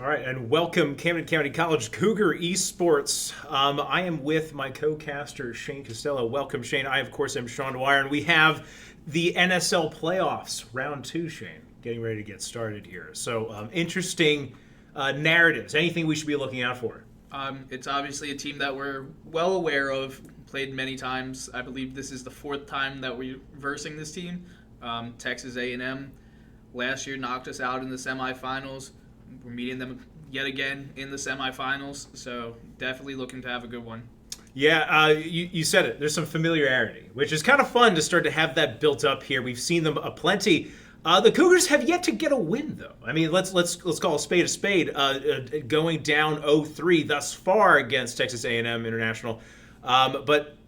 All right, and welcome Camden County College Cougar Esports. I am with my co-caster Shane Costello. Welcome, Shane. I, of course, am Sean Dwyer, and we have the NSL playoffs, round 2, Shane, getting ready to get started here. So, interesting narratives. Anything we should be looking out for? It's obviously a team that we're well aware of, played many times. I believe this is the 4th time that we're versing this team. Texas A&M last year knocked us out in the semifinals. We're meeting them yet again in the semifinals, so definitely looking to have a good one. Yeah, you said it. There's some familiarity, which is kind of fun to start to have that built up here. We've seen them aplenty. The Cougars have yet to get a win, though. I mean, let's call a spade a spade. Going down 0-3 thus far against Texas A&M International, but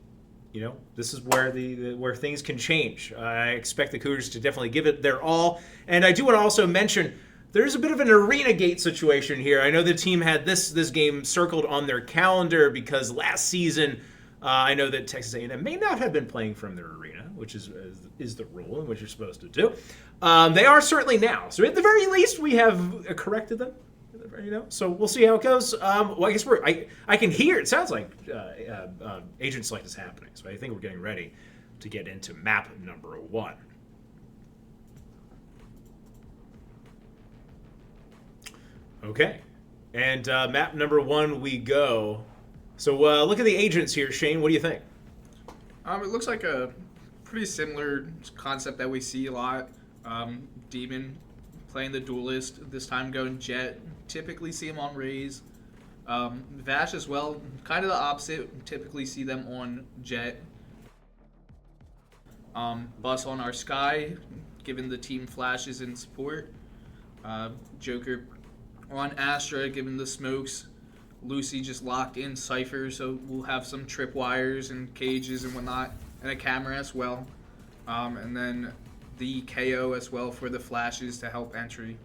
you know, this is where where things can change. I expect the Cougars to definitely give it their all, and I do want to also mention there's a bit of an arena gate situation here. I know the team had this game circled on their calendar because last season, I know that Texas A&M may not have been playing from their arena, which is the rule and what you're supposed to do. They are certainly now. So at the very least, we have corrected them. You know, so we'll see how it goes. Well, I guess I can hear. It sounds like agent select is happening. So I think we're getting ready to get into map number 1. Okay, and map number 1 we go. So look at the agents here, Shane. What do you think? It looks like a pretty similar concept that we see a lot. Demon playing the duelist, this time going Jet. Typically see him on Raze. Vash as well, kind of the opposite. Typically see them on Jet. Bus on our Sky, giving the team flashes and support. Joker on Astra, given the smokes. Lucy just locked in Cypher, so we'll have some tripwires and cages and whatnot, and a camera as well. And then the KO as well for the flashes to help entry.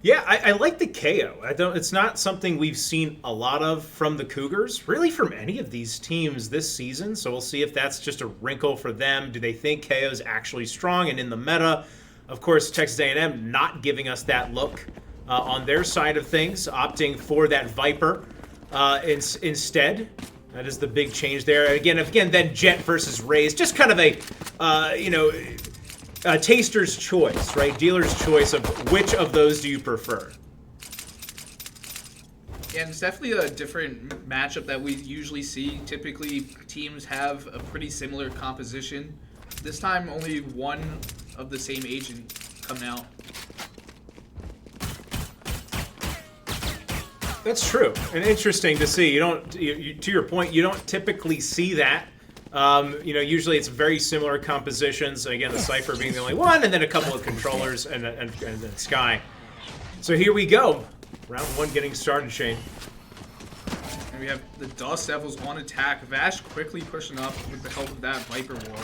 Yeah, I like the KO. It's not something we've seen a lot of from the Cougars, really from any of these teams this season. So we'll see if that's just a wrinkle for them. Do they think KO is actually strong and in the meta? Of course, Texas A&M not giving us that look on their side of things, opting for that Viper instead. That is the big change there. Again, then Jet versus Raze, just kind of a taster's choice, right? Dealer's choice of which of those do you prefer. Yeah, and it's definitely a different matchup that we usually see. Typically, teams have a pretty similar composition. This time, only one of the same agent coming out. That's true, and interesting to see. To your point, you don't typically see that. Usually it's very similar compositions. Again, the Cypher being the only one, and then a couple of controllers and then Sky. So here we go. Round 1 getting started, Shane. And we have the Dust Devils on attack. Vash quickly pushing up with the help of that Viper wall.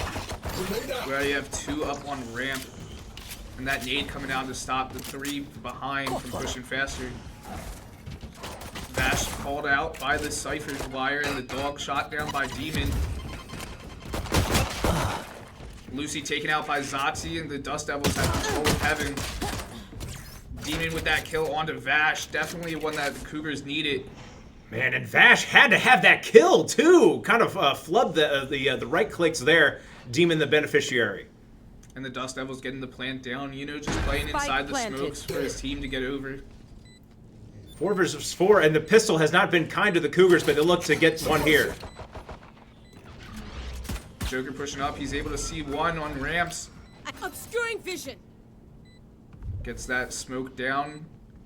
We already have 2 up on ramp. And that nade coming out to stop the 3 behind from pushing faster. Vash called out by the Cypher's wire, and the dog shot down by Demon. Lucy taken out by Zotzi, and the Dust Devils have control of Heaven. Demon with that kill onto Vash. Definitely one that the Cougars needed. Man, and Vash had to have that kill, too. Kind of flubbed the right clicks there. Demon the beneficiary. And the Dust Devils getting the plant down. Just playing inside the smokes for his team to get over. 4 versus 4, and the pistol has not been kind to the Cougars, but they look to get one here. Joker pushing up. He's able to see one on ramps. Obscuring vision. Gets that smoke down.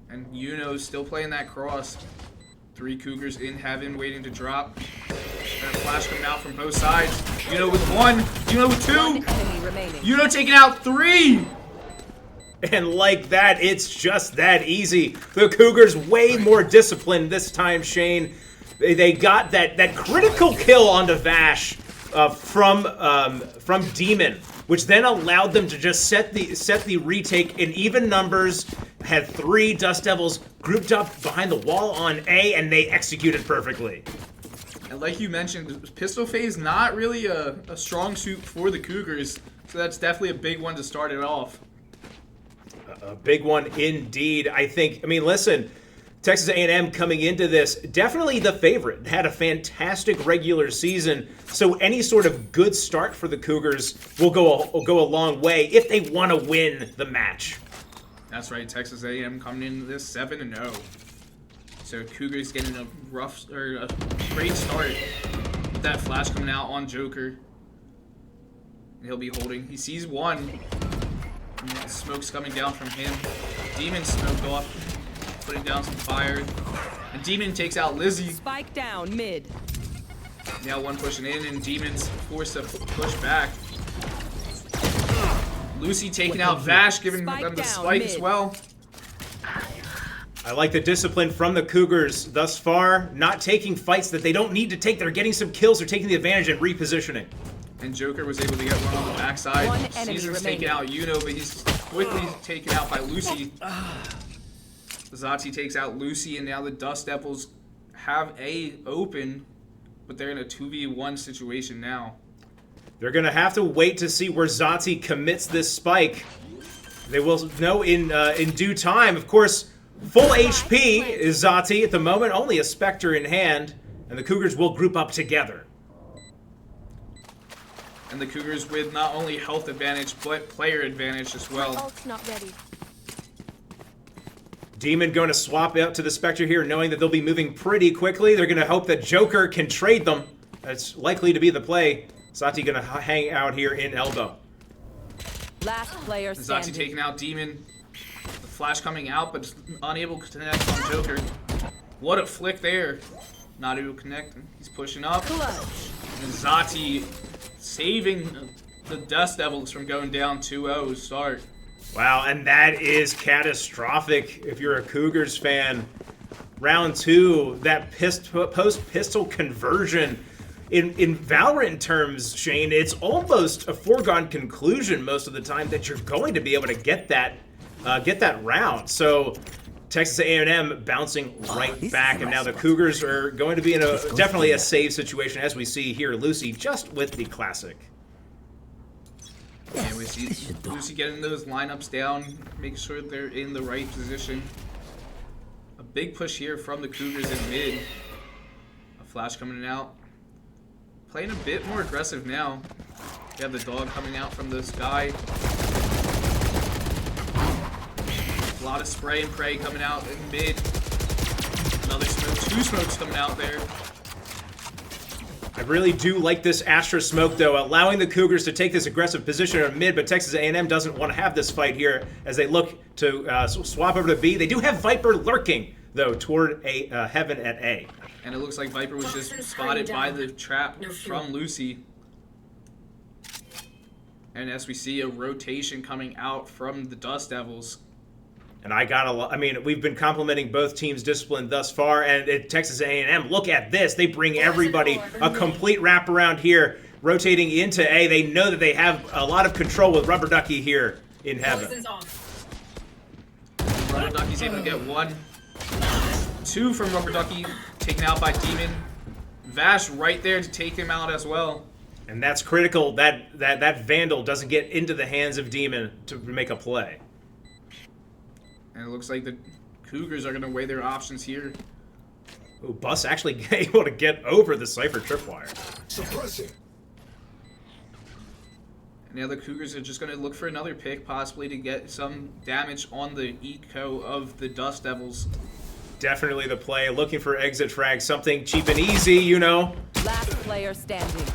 And Yuno's still playing that cross. 3 Cougars in Heaven waiting to drop. And a flash coming out from both sides. Yuno with 1. Yuno with 2. Yuno taking out 3. And like that, it's just that easy. The Cougars way more disciplined this time, Shane. They got that critical kill onto Vash from Demon, which then allowed them to just set the retake in even numbers. Had 3 Dust Devils grouped up behind the wall on A, and they executed perfectly. And like you mentioned, pistol phase not really a strong suit for the Cougars, so that's definitely a big one to start it off. A big one indeed. I mean, listen, Texas A&M coming into this, definitely the favorite. Had a fantastic regular season, so any sort of good start for the Cougars will go a long way if they want to win the match. That's right, Texas A&M coming into this 7-0. So Cougars getting a great start with that flash coming out on Joker. He'll be holding. He sees one. Smoke's coming down from him. Demon smoked off, putting down some fire. And Demon takes out Lizzie. Spike down mid. Now one pushing in, and Demon's forced to push back. Lucy taking out Vash, giving them the spike as well. I like the discipline from the Cougars thus far. Not taking fights that they don't need to take. They're getting some kills. They're taking the advantage and repositioning. And Joker was able to get one on the backside. Caesar's taking out Yuno, but he's quickly taken out by Lucy. Zati takes out Lucy, and now the Dust Devils have A open, but they're in a 2v1 situation now. They're going to have to wait to see where Zati commits this spike. They will know in due time. Of course, full HP is Zati at the moment, only a Spectre in hand, and the Cougars will group up together. And the Cougars with not only health advantage, but player advantage as well. Ult's not ready. Demon going to swap out to the Spectre here, knowing that they'll be moving pretty quickly. They're going to hope that Joker can trade them. That's likely to be the play. Zati going to hang out here in elbow. Last player standing. Zati taking out Demon. The flash coming out, but unable to connect on Joker. What a flick there. Not able to connect. He's pushing up. And Zati saving the Dust Devils from going down 2-0 start. Wow, and that is catastrophic if you're a Cougars fan. Round 2, that post-pistol conversion. In Valorant terms, Shane, it's almost a foregone conclusion most of the time that you're going to be able to get that round. So Texas A&M bouncing right back, and now the Cougars are going to be in definitely a save situation, as we see here. Lucy just with the classic. And we see Lucy getting those lineups down, making sure they're in the right position. A big push here from the Cougars in mid. A flash coming out. Playing a bit more aggressive now. We have the dog coming out from the sky. A lot of spray and pray coming out in mid. Another smoke, 2 smokes coming out there. I really do like this Astra smoke, though, allowing the Cougars to take this aggressive position in mid, but Texas A&M doesn't want to have this fight here as they look to swap over to B. They do have Viper lurking, though, toward Heaven at A. And it looks like Viper was just spotted by the trap from Lucy. And as we see a rotation coming out from the Dust Devils. And I mean, we've been complimenting both teams' discipline thus far, and at Texas A&M, look at this. They bring everybody a complete wraparound here, rotating into A. They know that they have a lot of control with Rubber Ducky here in Heaven. Rubber Ducky's able to get 1. 2 from Rubber Ducky, taken out by Demon. Vash right there to take him out as well. And that's critical that Vandal doesn't get into the hands of Demon to make a play. And it looks like the Cougars are going to weigh their options here. Oh, Bus actually able to get over the Cypher tripwire. Suppressing. And now the Cougars are just going to look for another pick, possibly to get some damage on the eco of the Dust Devils. Definitely the play. Looking for exit frag, something cheap and easy, you know. Last player standing.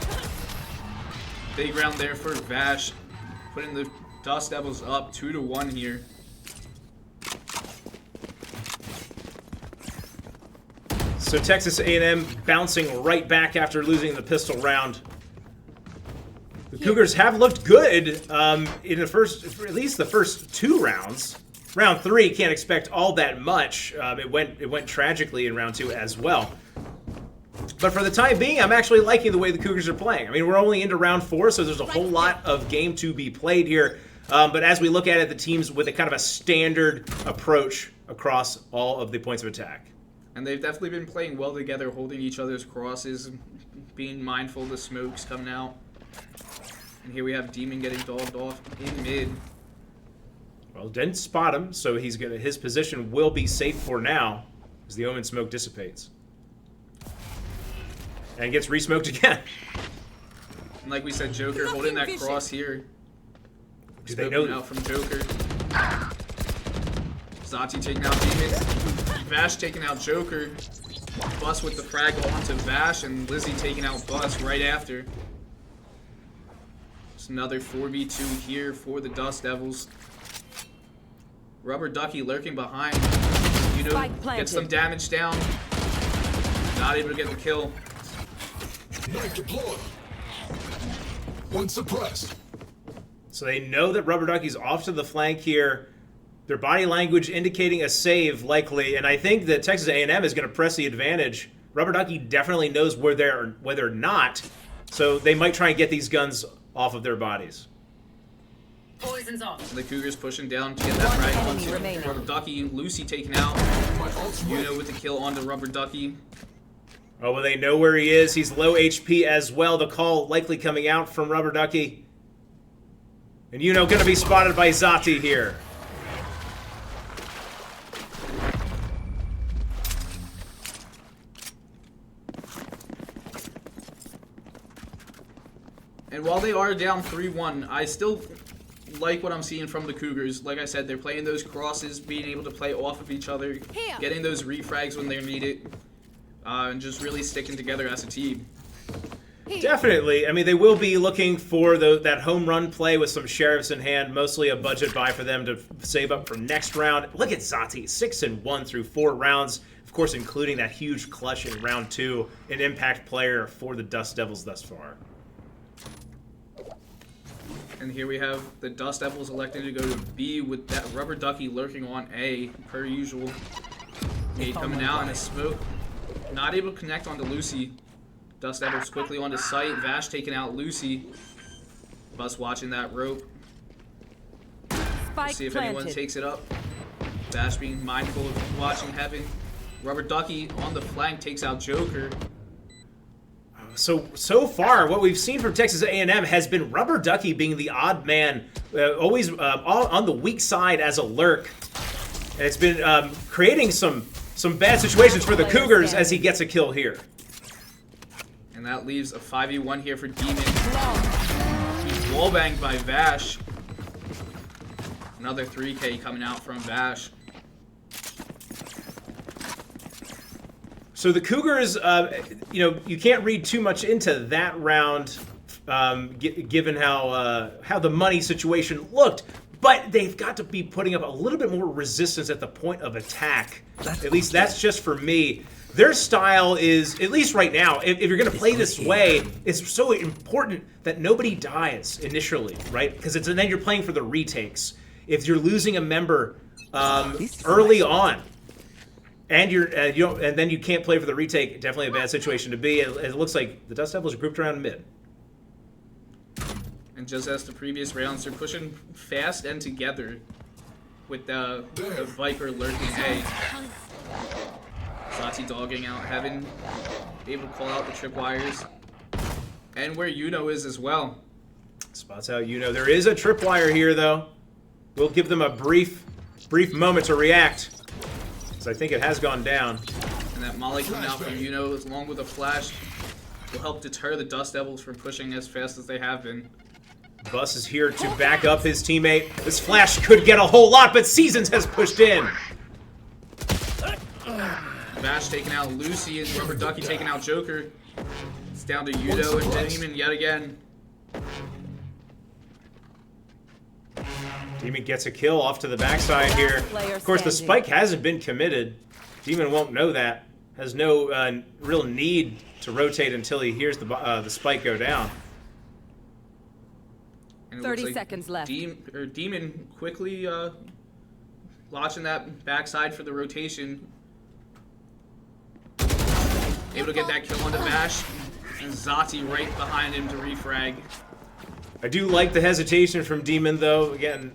Big round there for Vash, putting the Dust Devils up 2-1 here. So Texas A&M bouncing right back after losing the pistol round. The Cougars have looked good in the first, at least the first 2 rounds. Round 3, can't expect all that much. It went tragically in round 2 as well. But for the time being, I'm actually liking the way the Cougars are playing. I mean, we're only into round 4, so there's a whole lot of game to be played here. But as we look at it, the teams with a kind of a standard approach across all of the points of attack. And they've definitely been playing well together, holding each other's crosses, being mindful of the smokes coming out. And here we have Demon getting dogged off in mid. Well, didn't spot him, so his position will be safe for now as the Omen smoke dissipates. And gets re-smoked again. And like we said, Joker holding that cross here. Do they know? Out from Joker. Zati taking out Demon. Vash taking out Joker. Bus with the frag onto Vash, and Lizzie taking out Bus right after. It's another 4v2 here for the Dust Devils. Rubber Ducky lurking behind. Gets some damage down. Not able to get the kill. Knife deployed. One suppressed. So they know that Rubber Ducky's off to the flank here. Their body language indicating a save, likely. And I think that Texas A&M is going to press the advantage. Rubber Ducky definitely knows where they're not. So they might try and get these guns off of their bodies. Poison's off. The Cougars pushing down to get that right. Rubber Ducky, Lucy taken out. With the kill on the Rubber Ducky. Oh, well, they know where he is. He's low HP as well. The call likely coming out from Rubber Ducky. And going to be spotted by Zati here. And while they are down 3-1, I still like what I'm seeing from the Cougars. Like I said, they're playing those crosses, being able to play off of each other, getting those refrags when they're needed, and just really sticking together as a team. Definitely. I mean, they will be looking for that home run play with some sheriffs in hand, mostly a budget buy for them to save up for next round. Look at Zati, 6-1 through 4 rounds, of course, including that huge clutch in round 2, an impact player for the Dust Devils thus far. And here we have the Dust Devils electing to go to B with that Rubber Ducky lurking on A, per usual. A coming out in a smoke. Not able to connect onto Lucy. Dust Devils quickly onto site. Vash taking out Lucy. Bus watching that rope. See if anyone takes it up. Vash being mindful of watching Heaven. Rubber Ducky on the flank takes out Joker. So far, what we've seen from Texas A&M has been Rubber Ducky being the odd man, always on the weak side as a lurk. And it's been creating some bad situations for the Cougars as he gets a kill here. And that leaves a 5v1 here for Demon. He's wallbanged by Vash. Another 3K coming out from Vash. So the Cougars, you can't read too much into that round, given how the money situation looked. But they've got to be putting up a little bit more resistance at the point of attack. At least that's just for me. Their style is, at least right now, if you're going to play this way, it's so important that nobody dies initially, right? Because then you're playing for the retakes. If you're losing a member early on, and and then you can't play for the retake, definitely a bad situation to be. It looks like the Dust Devils are grouped around mid. And just as the previous rounds, they're pushing fast and together with the Viper lurking A. Zati dogging out Heaven, able to call out the tripwires. And where Yuno is as well. Spots out Yuno. There is a tripwire here, though. We'll give them a brief moment to react. I think it has gone down. And that molly coming out from Yuno, along with a flash, will help deter the Dust Devils from pushing as fast as they have been. Bus is here to back up his teammate. This flash could get a whole lot, but Seasons has pushed in. Vash taking out Lucy and Rubber Ducky taking out Joker. It's down to Yuno and Demon yet again. Demon gets a kill off to the backside here. Of course, the spike hasn't been committed. Demon won't know that. Has no real need to rotate until he hears the spike go down. And 30 seconds left. Demon quickly launching that backside for the rotation. Able to get that kill onto Vash. And Zati right behind him to refrag. I do like the hesitation from Demon, though. Again,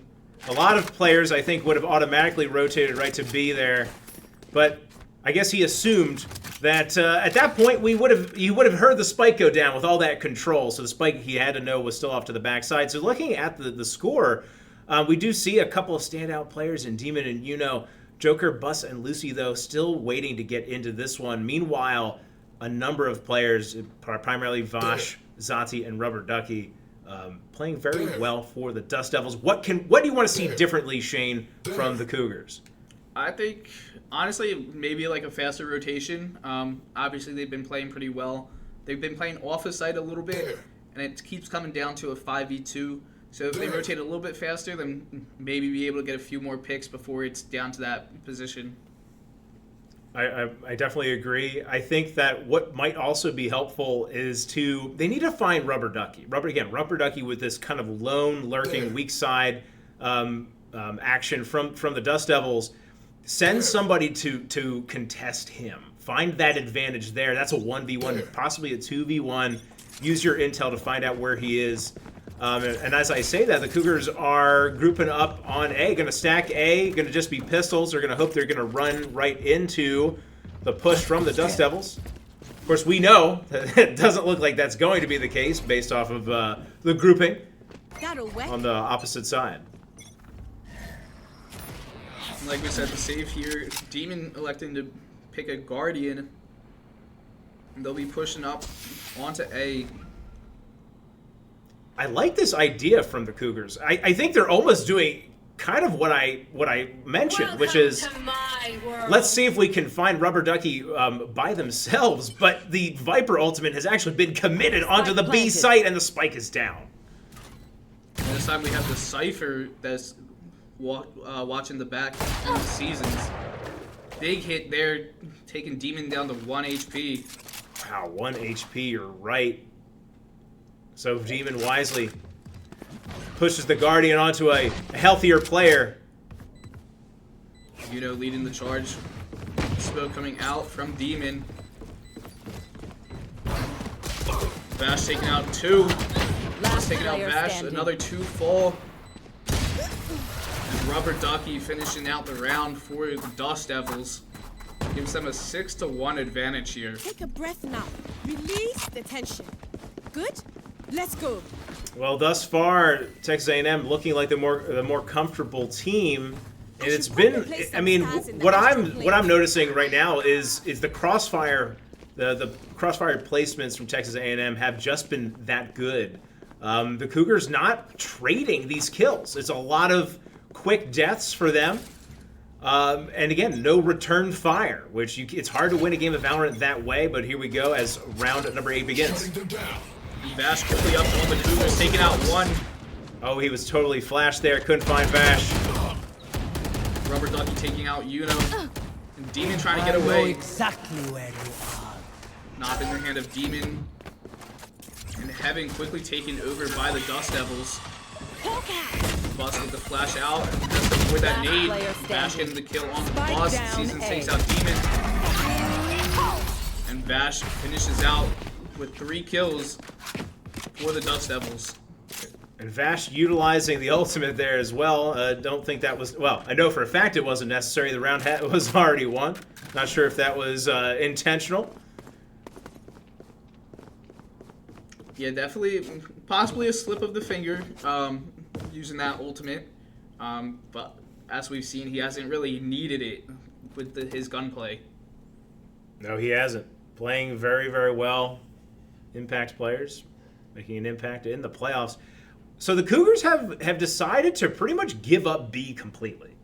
a lot of players, I think, would have automatically rotated right to B there. But I guess he assumed that at that point he would have heard the spike go down with all that control. So the spike he had to know was still off to the backside. So looking at the score, We do see a couple of standout players in Demon and Joker, Bus, and Lucy, though, still waiting to get into this one. Meanwhile, a number of players, primarily Vash, Zati, and Rubber Ducky, playing very well for the Dust Devils. What do you want to see differently, Shane, from the Cougars? I think, honestly, maybe like a faster rotation. Obviously, they've been playing pretty well. They've been playing off the site a little bit, and it keeps coming down to a 5v2. So if they rotate a little bit faster, then maybe be able to get a few more picks before it's down to that position. I definitely agree. I think that what might also be helpful is they need to find Rubber Ducky. Rubber Ducky with this kind of lone, lurking, weak side action from the Dust Devils. Send somebody to contest him. Find that advantage there. That's a 1v1, possibly a 2v1. Use your intel to find out where he is. And as I say that, the Cougars are grouping up on A, going to stack A, going to just be pistols. They're going to hope they're going to run right into the push from the Dust Devils. Of course, we know that it doesn't look like that's going to be the case based off of the grouping on the opposite side. Like we said, the save here, Demon electing to pick a Guardian. They'll be pushing up onto A. I like this idea from the Cougars. I think they're almost doing kind of what I mentioned, which is let's see if we can find Rubber Ducky by themselves. But the Viper ultimate has actually been committed onto the B site, and the spike is down. And this time we have the Cypher that's watching the back of the seasons. Big hit there, taking Demon down to 1 HP. Wow, 1 HP, you're right. So Demon wisely pushes the Guardian onto a healthier player. Leading the charge. Smoke coming out from Demon. Vash taking out 2. Last Taking out player Vash, standing. another 2 fall. And Rubber Ducky finishing out the round for the Dust Devils. Gives them a 6-1 advantage here. Take a breath now. Release the tension. Good? Let's go. Well, thus far, Texas A&M looking like the more comfortable team, and it's been. I mean, what I'm noticing right now is the crossfire, the crossfire placements from Texas A&M have just been that good. The Cougars not trading these kills. It's a lot of quick deaths for them. And again, no return fire, which it's hard to win a game of Valorant that way, but here we go as round number 8 begins. Vash quickly up on the Cougars, taking out 1. Oh, he was totally flashed there, couldn't find Vash. Rubber Ducky taking out Yuno. And Demon trying to get away. Exactly where you are. Knob in the hand of Demon. And Heaven quickly taken over by the Dust Devils. Bust with the flash out. Has to avoid that nade. Vash getting the kill on the boss. Season takes out Demon. And Vash finishes out with 3 kills for the Dust Devils. And Vash utilizing the ultimate there as well. Don't think that was... Well, I know for a fact it wasn't necessary. The round was already won. Not sure if that was intentional. Yeah, definitely, possibly a slip of the finger using that ultimate. But as we've seen, he hasn't really needed it with his gunplay. No, he hasn't. Playing very, very well. Impact players, making an impact in the playoffs. So the Cougars have decided to pretty much give up B completely.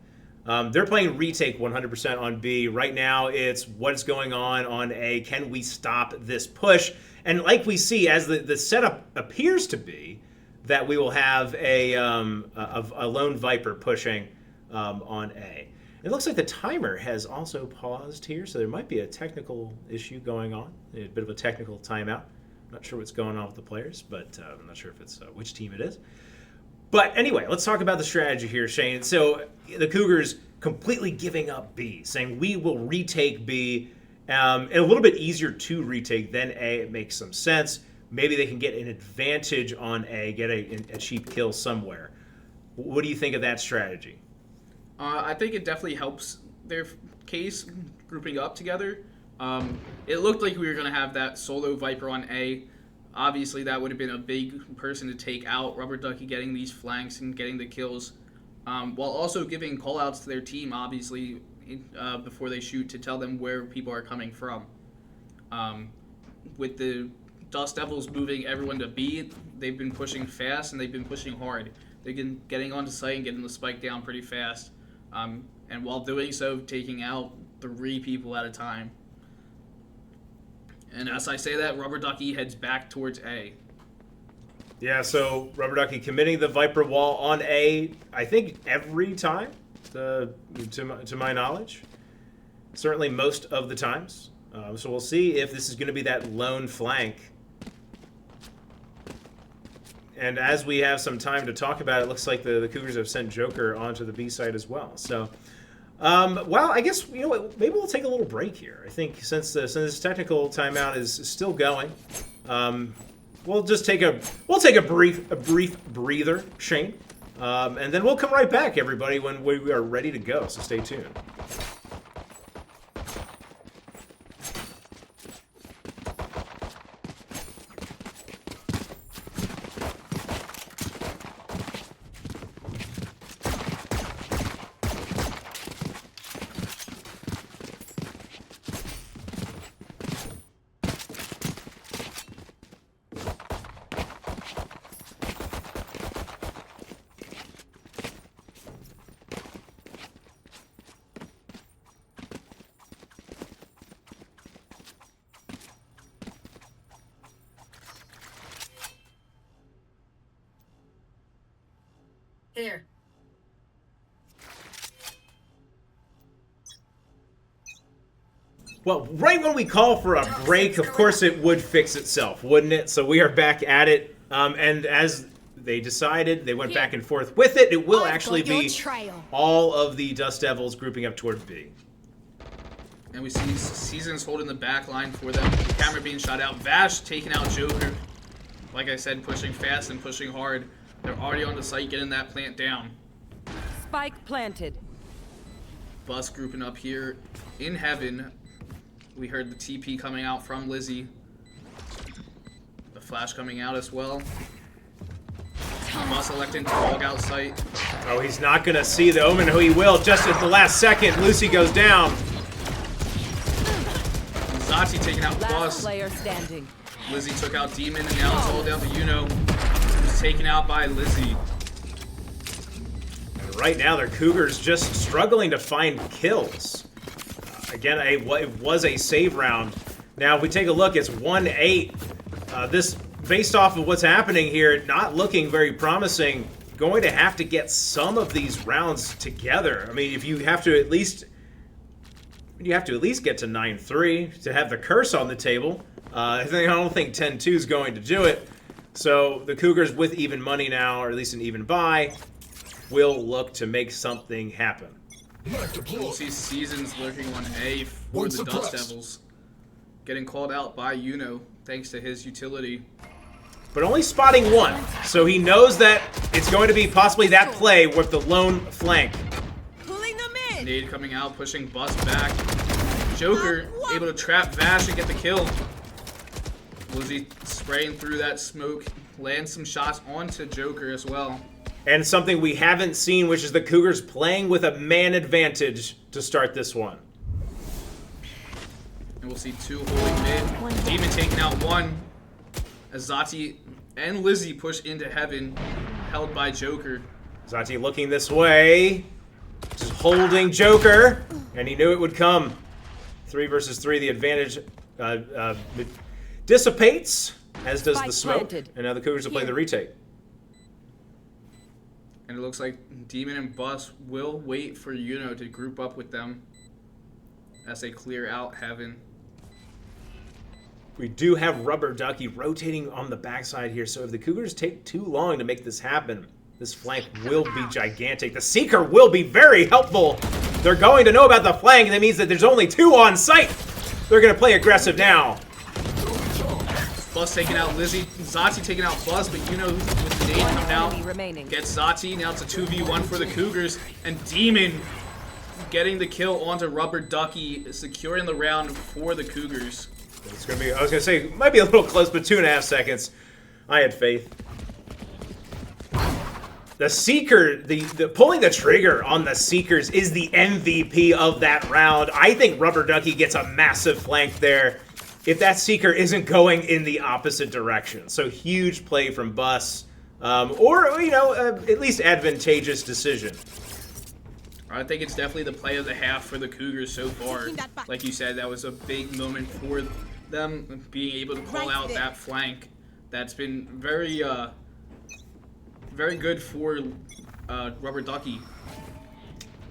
They're playing retake 100% on B. Right now, it's what's going on A. Can we stop this push? And like we see, as the setup appears to be, that we will have a lone Viper pushing on A. It looks like the timer has also paused here, so there might be a technical issue going on, a bit of a technical timeout. Not sure what's going on with the players, but I'm not sure if it's which team it is. But anyway, let's talk about the strategy here, Shane. So the Cougars completely giving up B, saying we will retake B. And a little bit easier to retake than A. It makes some sense. Maybe they can get an advantage on A, get a cheap kill somewhere. What do you think of that strategy? I think it definitely helps their case grouping up together. It looked like we were going to have that solo Viper on A. Obviously, that would have been a big person to take out. Rubber Ducky getting these flanks and getting the kills while also giving callouts to their team, obviously, before they shoot to tell them where people are coming from. With the Dust Devils moving everyone to B, they've been pushing fast and they've been pushing hard. They've been getting onto site and getting the spike down pretty fast. And while doing so, taking out 3 people at a time. And as I say that, Rubber Ducky heads back towards A. Yeah, so Rubber Ducky committing the Viper wall on A, I think every time, to my knowledge. Certainly most of the times. So we'll see if this is going to be that lone flank. And as we have some time to talk about it, looks like the Cougars have sent Joker onto the B side as well. So, well, I guess, you know what, maybe we'll take a little break here. I think since this technical timeout is still going, we'll just take a brief breather, Shane, and then we'll come right back, everybody, when we are ready to go. So stay tuned. Here. Well, right when we call for a break, of course it would fix itself, wouldn't it? So we are back at it, and as they decided, they went back and forth with it. It will actually be all of the Dust Devils grouping up toward B. And we see Seasons holding the back line for them. The camera being shot out. Vash taking out Joker. Like I said, pushing fast and pushing hard. They're already on the site getting that plant down. Spike planted. Bus grouping up here in Heaven. We heard the TP coming out from Lizzie. The flash coming out as well. Bus electing to log out site. Oh, he's not going to see the Omen, who he will. Just at the last second, Lucy goes down. Zati taking out Last Bus. player standing. Lizzie took out Demon, and now it's all down to Yuno, who's taken out by Lizzie. And right now, their Cougars just struggling to find kills. Again, it was a save round. Now, if we take a look, it's 1-8. This, based off of what's happening here, not looking very promising. Going to have to get some of these rounds together. I mean, if you have to at least... You have to at least get to 9-3 to have the curse on the table. I don't think 10-2 is going to do it. So the Cougars with even money now, or at least an even buy, will look to make something happen. We'll see Seasons lurking on A for the Dust Devils. Getting called out by Yuno, thanks to his utility. But only spotting one, so he knows that it's going to be possibly that play with the lone flank. Pulling them in. Nade coming out, pushing Bus back. Joker able to trap Vash and get the kill. Lizzie spraying through that smoke, lands some shots onto Joker as well. And something we haven't seen, which is the Cougars playing with a man advantage to start this one. And we'll see 2 holding mid. Demon taking out 1. As Zati and Lizzie push into Heaven, held by Joker. Zati looking this way, just holding Joker, and he knew it would come. 3 versus 3, the advantage dissipates, as does the smoke. Planted. And now the Cougars will play the retake. And it looks like Demon and Bus will wait for Yuno to group up with them as they clear out Heaven. We do have Rubber Ducky rotating on the backside here, so if the Cougars take too long to make this happen, this flank will be gigantic. The Seeker will be very helpful. They're going to know about the flank, and that means that there's only 2 on site. They're going to play aggressive now. Bus taking out Lizzie. Zati taking out Bus, but Yuno with the nade coming Enemy out. remaining. Gets Zati. Now it's a 2v1 for the Cougars. And Demon getting the kill onto Rubber Ducky, securing the round for the Cougars. It's going to be, I was going to say, it might be a little close, but 2.5 seconds. I had faith. The Seeker, the pulling the trigger on the Seekers is the MVP of that round. I think Rubber Ducky gets a massive flank there if that Seeker isn't going in the opposite direction. So huge play from Bus, or, you know, at least advantageous decision. I think it's definitely the play of the half for the Cougars so far. Taking that back. Like you said, that was a big moment for them, being able to call Right out there. that flank. That's been very, very good for Rubber Ducky.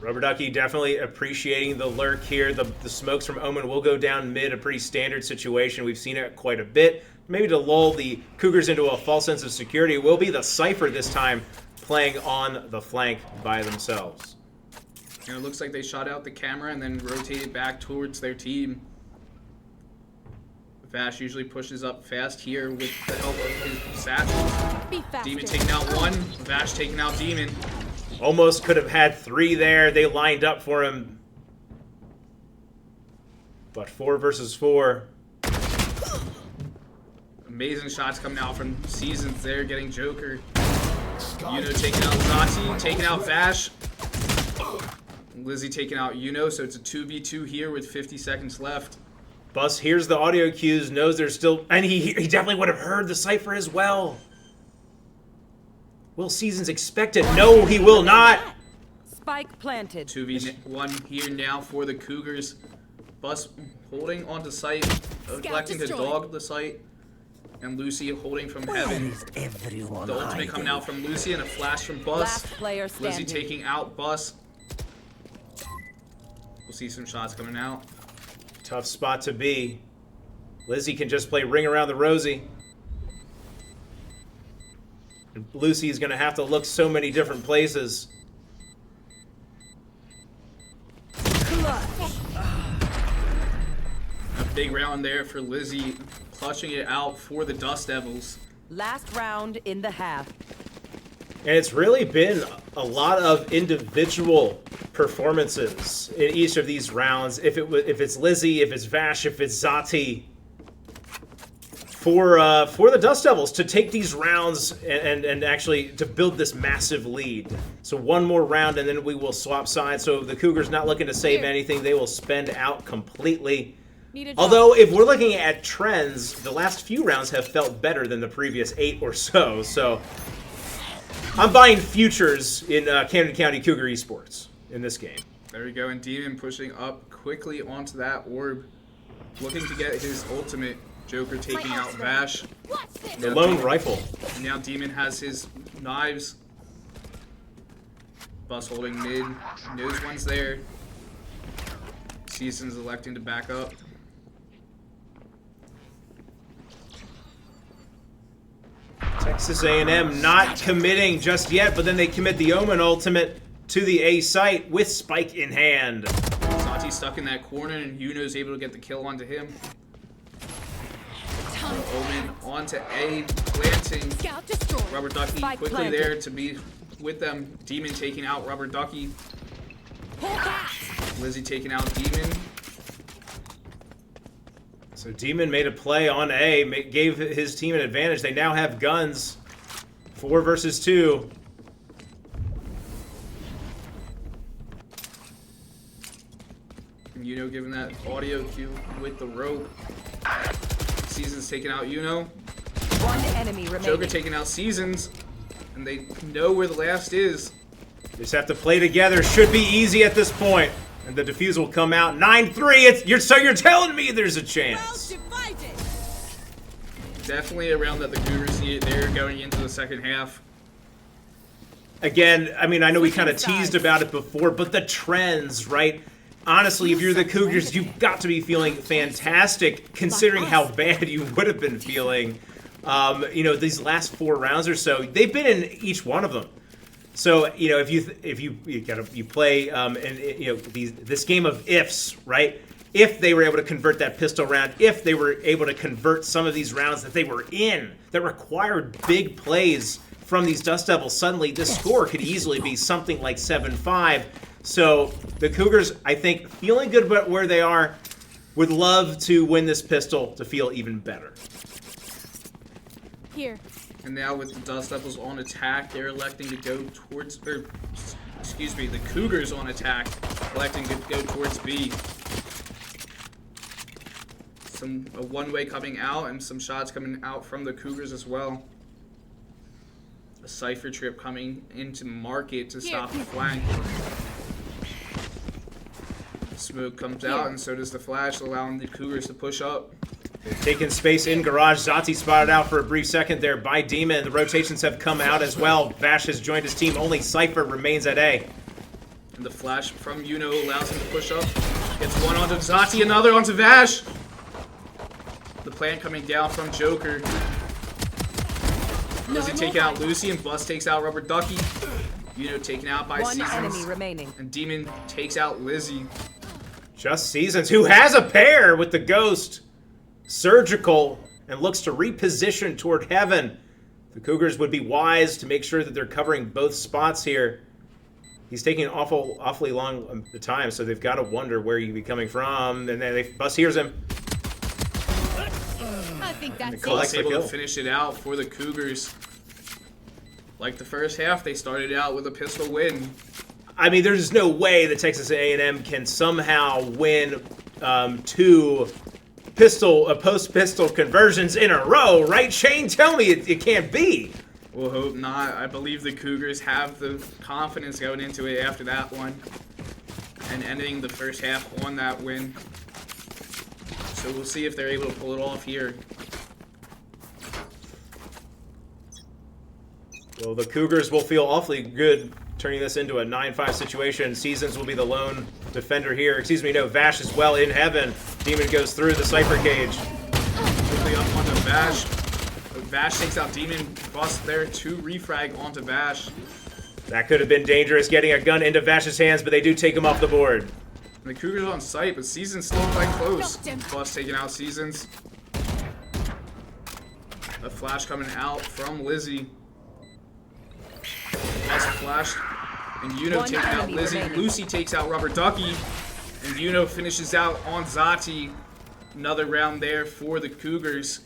Rubber Ducky definitely appreciating the lurk here. The smokes from Omen will go down mid, a pretty standard situation. We've seen it quite a bit. Maybe to lull the Cougars into a false sense of security will be the Cypher this time playing on the flank by themselves. And it looks like they shot out the camera and then rotated back towards their team. Vash usually pushes up fast here with the help of his satchel. Be faster. Demon taking out one, Vash taking out Demon. Almost could have had 3 there. They lined up for him. But 4 versus 4. Amazing shots coming out from Seasons there, getting Joker. Yuno taking out Zati, taking out Vash. Lizzie taking out Yuno, so it's a 2v2 here with 50 seconds left. Bus hears the audio cues, knows there's still... And he definitely would have heard the Cypher as well. Will Seasons expect it? No, he will not. Spike planted. 2v1 here now for the Cougars. Bus holding onto site, neglecting to destroyed. dog the site. And Lucy holding from Where heaven. is everyone The ultimate hiding? coming out from Lucy and a flash from Bus. Last player Lizzie standing. taking out Bus. We'll see some shots coming out. Tough spot to be. Lizzie can just play Ring Around the Rosie. And Lucy's going to have to look so many different places. A big round there for Lizzie, clutching it out for the Dust Devils. Last round in the half. And it's really been a lot of individual performances in each of these rounds. If it's Lizzie, if it's Vash, if it's Zati, for the Dust Devils to take these rounds and actually to build this massive lead. So one more round and then we will swap sides. So the Cougars not looking to save anything, they will spend out completely. Need a job. Although, if we're looking at trends, the last few rounds have felt better than the previous 8 or so. So, I'm buying futures in Camden County Cougar Esports in this game. There we go, and Demon pushing up quickly onto that orb, looking to get his ultimate. Joker taking out Vash. The lone rifle. Now Demon has his knives. Bus holding mid. Knows one's there. Season's electing to back up. Texas A&M not committing just yet, but then they commit the Omen ultimate to the A site with Spike in hand. Santi's stuck in that corner, and Yuno's able to get the kill onto him. Omen onto A, planting. Scout destroyed. Rubber Ducky Spike quickly planted. there to be with them. Demon taking out Rubber Ducky. Pull back. Lizzie taking out Demon. So Demon made a play on A, gave his team an advantage. They now have guns. 4 versus 2. And Yuno giving that audio cue with the rope. Seasons taking out Yuno. One enemy remaining. Joker taking out Seasons. And they know where the last is. Just have to play together. Should be easy at this point. And the defuse will come out. 9-3. So you're telling me there's a Well chance. divided. Definitely a round that the Cougars needed there going into the second half. Again, I mean, I know we kind of teased about it before, but the trends, right? Honestly, if you're the Cougars, you've got to be feeling fantastic considering how bad you would have been feeling. You know, these last 4 rounds or so, they've been in each one of them. So, you know, if you play and you know this game of ifs, right? If they were able to convert that pistol round, if they were able to convert some of these rounds that they were in that required big plays from these Dust Devils, suddenly this score could easily be something like 7-5. So the Cougars, I think, feeling good about where they are, would love to win this pistol to feel even better. Here. And now with the Dust Devils on attack, they're electing to go towards, or excuse me, the Cougars on attack, electing to go towards B. A one-way coming out and some shots coming out from the Cougars as well. A Cypher trip coming into market to stop the flank. Smoke comes out and so does the flash, allowing the Cougars to push up. Taking space in garage. Zati spotted out for a brief second there by Demon. The rotations have come out as well. Vash has joined his team. Only Cypher remains at A. And the flash from Yuno allows him to push up. Gets one onto Zati, another onto Vash. The plant coming down from Joker. Lizzie taking out Lucy, and Bus takes out Rubber Ducky. Yuno taken out by One Seasons. enemy remaining. And Demon takes out Lizzie. Just Seasons, who has a pair with the Ghost. Surgical, and looks to reposition toward Heaven. The Cougars would be wise to make sure that they're covering both spots here. He's taking an awfully long time, so they've got to wonder where he'd be coming from. And then Bus hears him. I think that's Bus it. able to finish it out for the Cougars. Like the first half, they started out with a pistol win. I mean, there's no way that Texas A&M can somehow win two post-pistol conversions in a row, right, Shane? Tell me it can't be. We'll hope not. I believe the Cougars have the confidence going into it after that one. And ending the first half on that win. So we'll see if they're able to pull it off here. Well, the Cougars will feel awfully good turning this into a 9-5 situation. Seasons will be the lone defender here. Excuse me, no, Vash is well in Heaven. Demon goes through the Cypher cage. Quickly up onto Vash. Vash takes out Demon. Bust there to refrag onto Vash. That could have been dangerous, getting a gun into Vash's hands, but they do take him off the board. And the Cougars on site, but Seasons still quite close. Bust taking out Seasons. A flash coming out from Lizzie. Bust flashed. And Yuno One taking out enemy Lizzie. remaining. Lucy takes out Rubber Ducky. And Yuno finishes out on Zati. Another round there for the Cougars.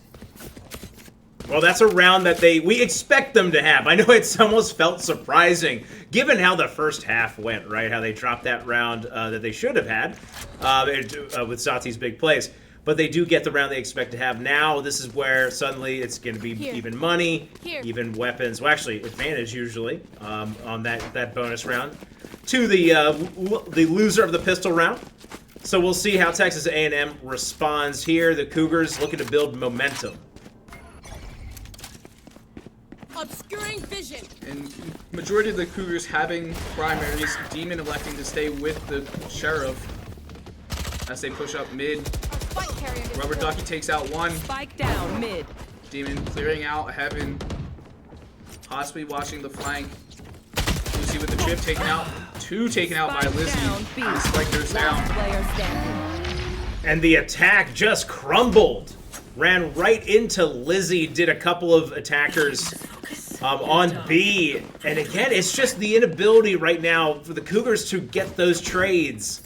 Well, that's a round that we expect them to have. I know it's almost felt surprising, given how the first half went, right? How they dropped that round that they should have had with Zati's big plays. But they do get the round they expect to have. Now, this is where suddenly it's going to be even money, even weapons. Well, actually, advantage usually on that bonus round to the loser of the pistol round. So we'll see how Texas A&M responds here. The Cougars looking to build momentum. Obscuring vision. And majority of the Cougars having primaries. Demon electing to stay with the Sheriff as they push up mid. Rubber Ducky takes out one. Spike down mid. Demon clearing out Heaven. Possibly watching the flank. Lucy with the trip taken out. Two taken out by Spike Lizzie. down, B. The Spike goes Last down. player standing. And the attack just crumbled. Ran right into Lizzie, did a couple of attackers on B. And again, it's just the inability right now for the Cougars to get those trades.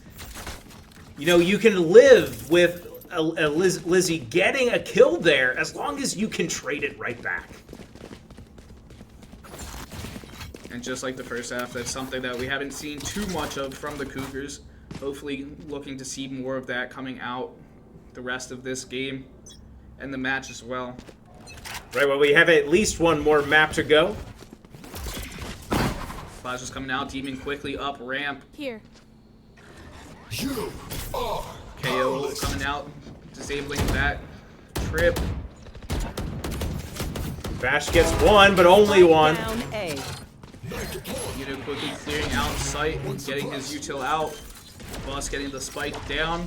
You know, you can live with Lizzie getting a kill there as long as you can trade it right back. And just like the first half, that's something that we haven't seen too much of from the Cougars. Hopefully looking to see more of that coming out the rest of this game and the match as well. Right, well, we have at least one more map to go. Flash is coming out. Demon quickly up ramp. Here. You are KO powerless. coming out, disabling that trip. Bash gets one, but only one. Down A. Yuno quickly clearing out sight and getting his util out. Boss getting the spike down.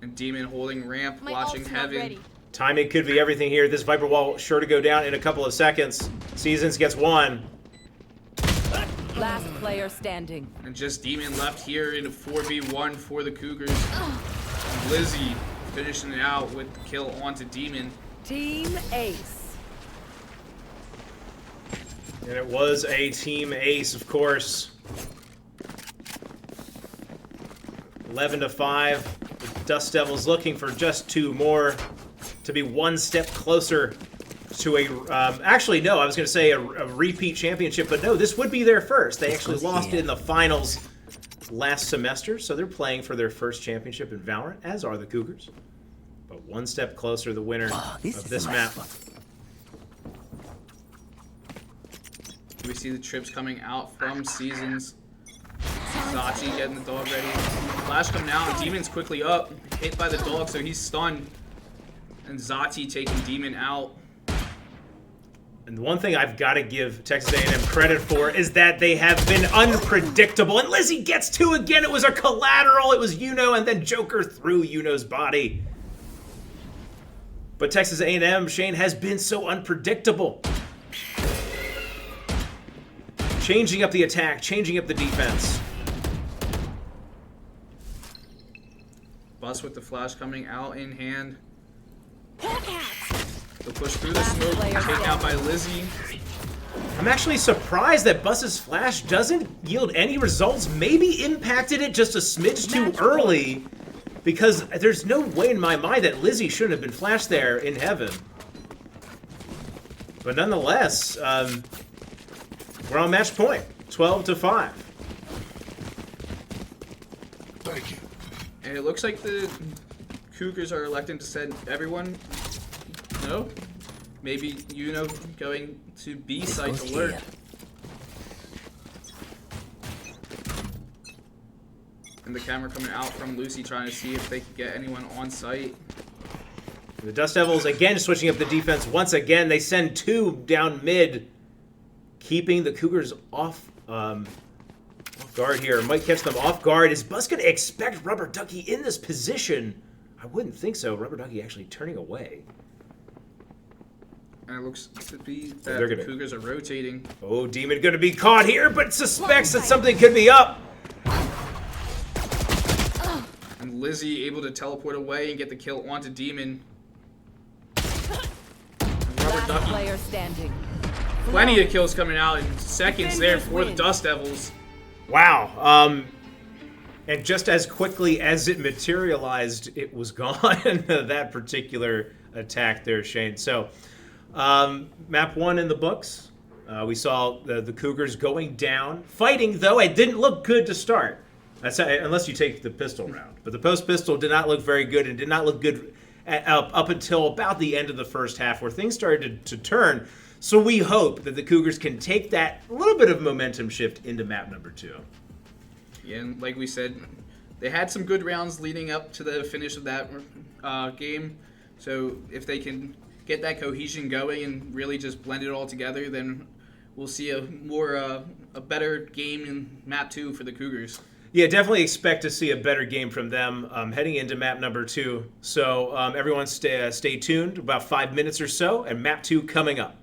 And Demon holding ramp, My watching ult's not Heaven. ready. Timing could be everything here. This Viper Wall sure to go down in a couple of seconds. Seasons gets one. Last player standing. And just Demon left here in a 4v1 for the Cougars. Lizzie finishing it out with the kill onto Demon. Team Ace. And it was a team ace, of course. 11-5. The Dust Devils looking for just two more to be one step closer to a actually no, I was going to say a repeat championship, but no, this would be their first. They actually lost it in the finals last semester, so they're playing for their first championship in Valorant, as are the Cougars. But one step closer, the winner of this map. We see the trips coming out from Seasons. Zachi getting the dog ready. Flash coming out. Demon's quickly up. Hit by the dog, so he's stunned. And Zachi taking Demon out. And the one thing I've got to give Texas A&M credit for is that they have been unpredictable. And Lizzie gets two again. It was a collateral. It was Yuno, and then Joker through Yuno's body. But Texas A&M, Shane, has been so unpredictable. Changing up the attack, changing up the defense. Bus with the flash coming out in hand. They'll push through the smoke, taken out by Lizzie. I'm actually surprised that Bus's flash doesn't yield any results. Maybe impacted it just a smidge too early, because there's no way in my mind that Lizzie shouldn't have been flashed there in heaven. But nonetheless, we're on match point, 12-5. Thank you. And it looks like the Cougars are electing to send everyone. No? Maybe, going to B site alert. And the camera coming out from Lucy trying to see if they can get anyone on site. The Dust Devils again switching up the defense once again. They send two down mid, keeping the Cougars off guard here. Might catch them off guard. Is Bus going to expect Rubber Ducky in this position? I wouldn't think so. Rubber Ducky actually turning away. And it looks to be that they're the gonna- Cougars are rotating. Oh, Demon going to be caught here, but suspects that something could be up. And Lizzie able to teleport away and get the kill onto Demon. And Rubber Last Ducky. player standing. Plenty of kills coming out in seconds there for the Dust Devils. Wow. And just as quickly as it materialized, it was gone. That particular attack there, Shane. So, map 1 in the books. We saw the Cougars going down. Fighting, though, it didn't look good to start. Unless you take the pistol round. But the post-pistol did not look very good, and did not look good up until about the end of the first half, where things started to turn. So we hope that the Cougars can take that little bit of momentum shift into map number 2. Yeah, and like we said, they had some good rounds leading up to the finish of that game. So if they can get that cohesion going and really just blend it all together, then we'll see a better game in map 2 for the Cougars. Yeah, definitely expect to see a better game from them heading into map number 2. So everyone stay tuned, about 5 minutes or so, and map 2 coming up.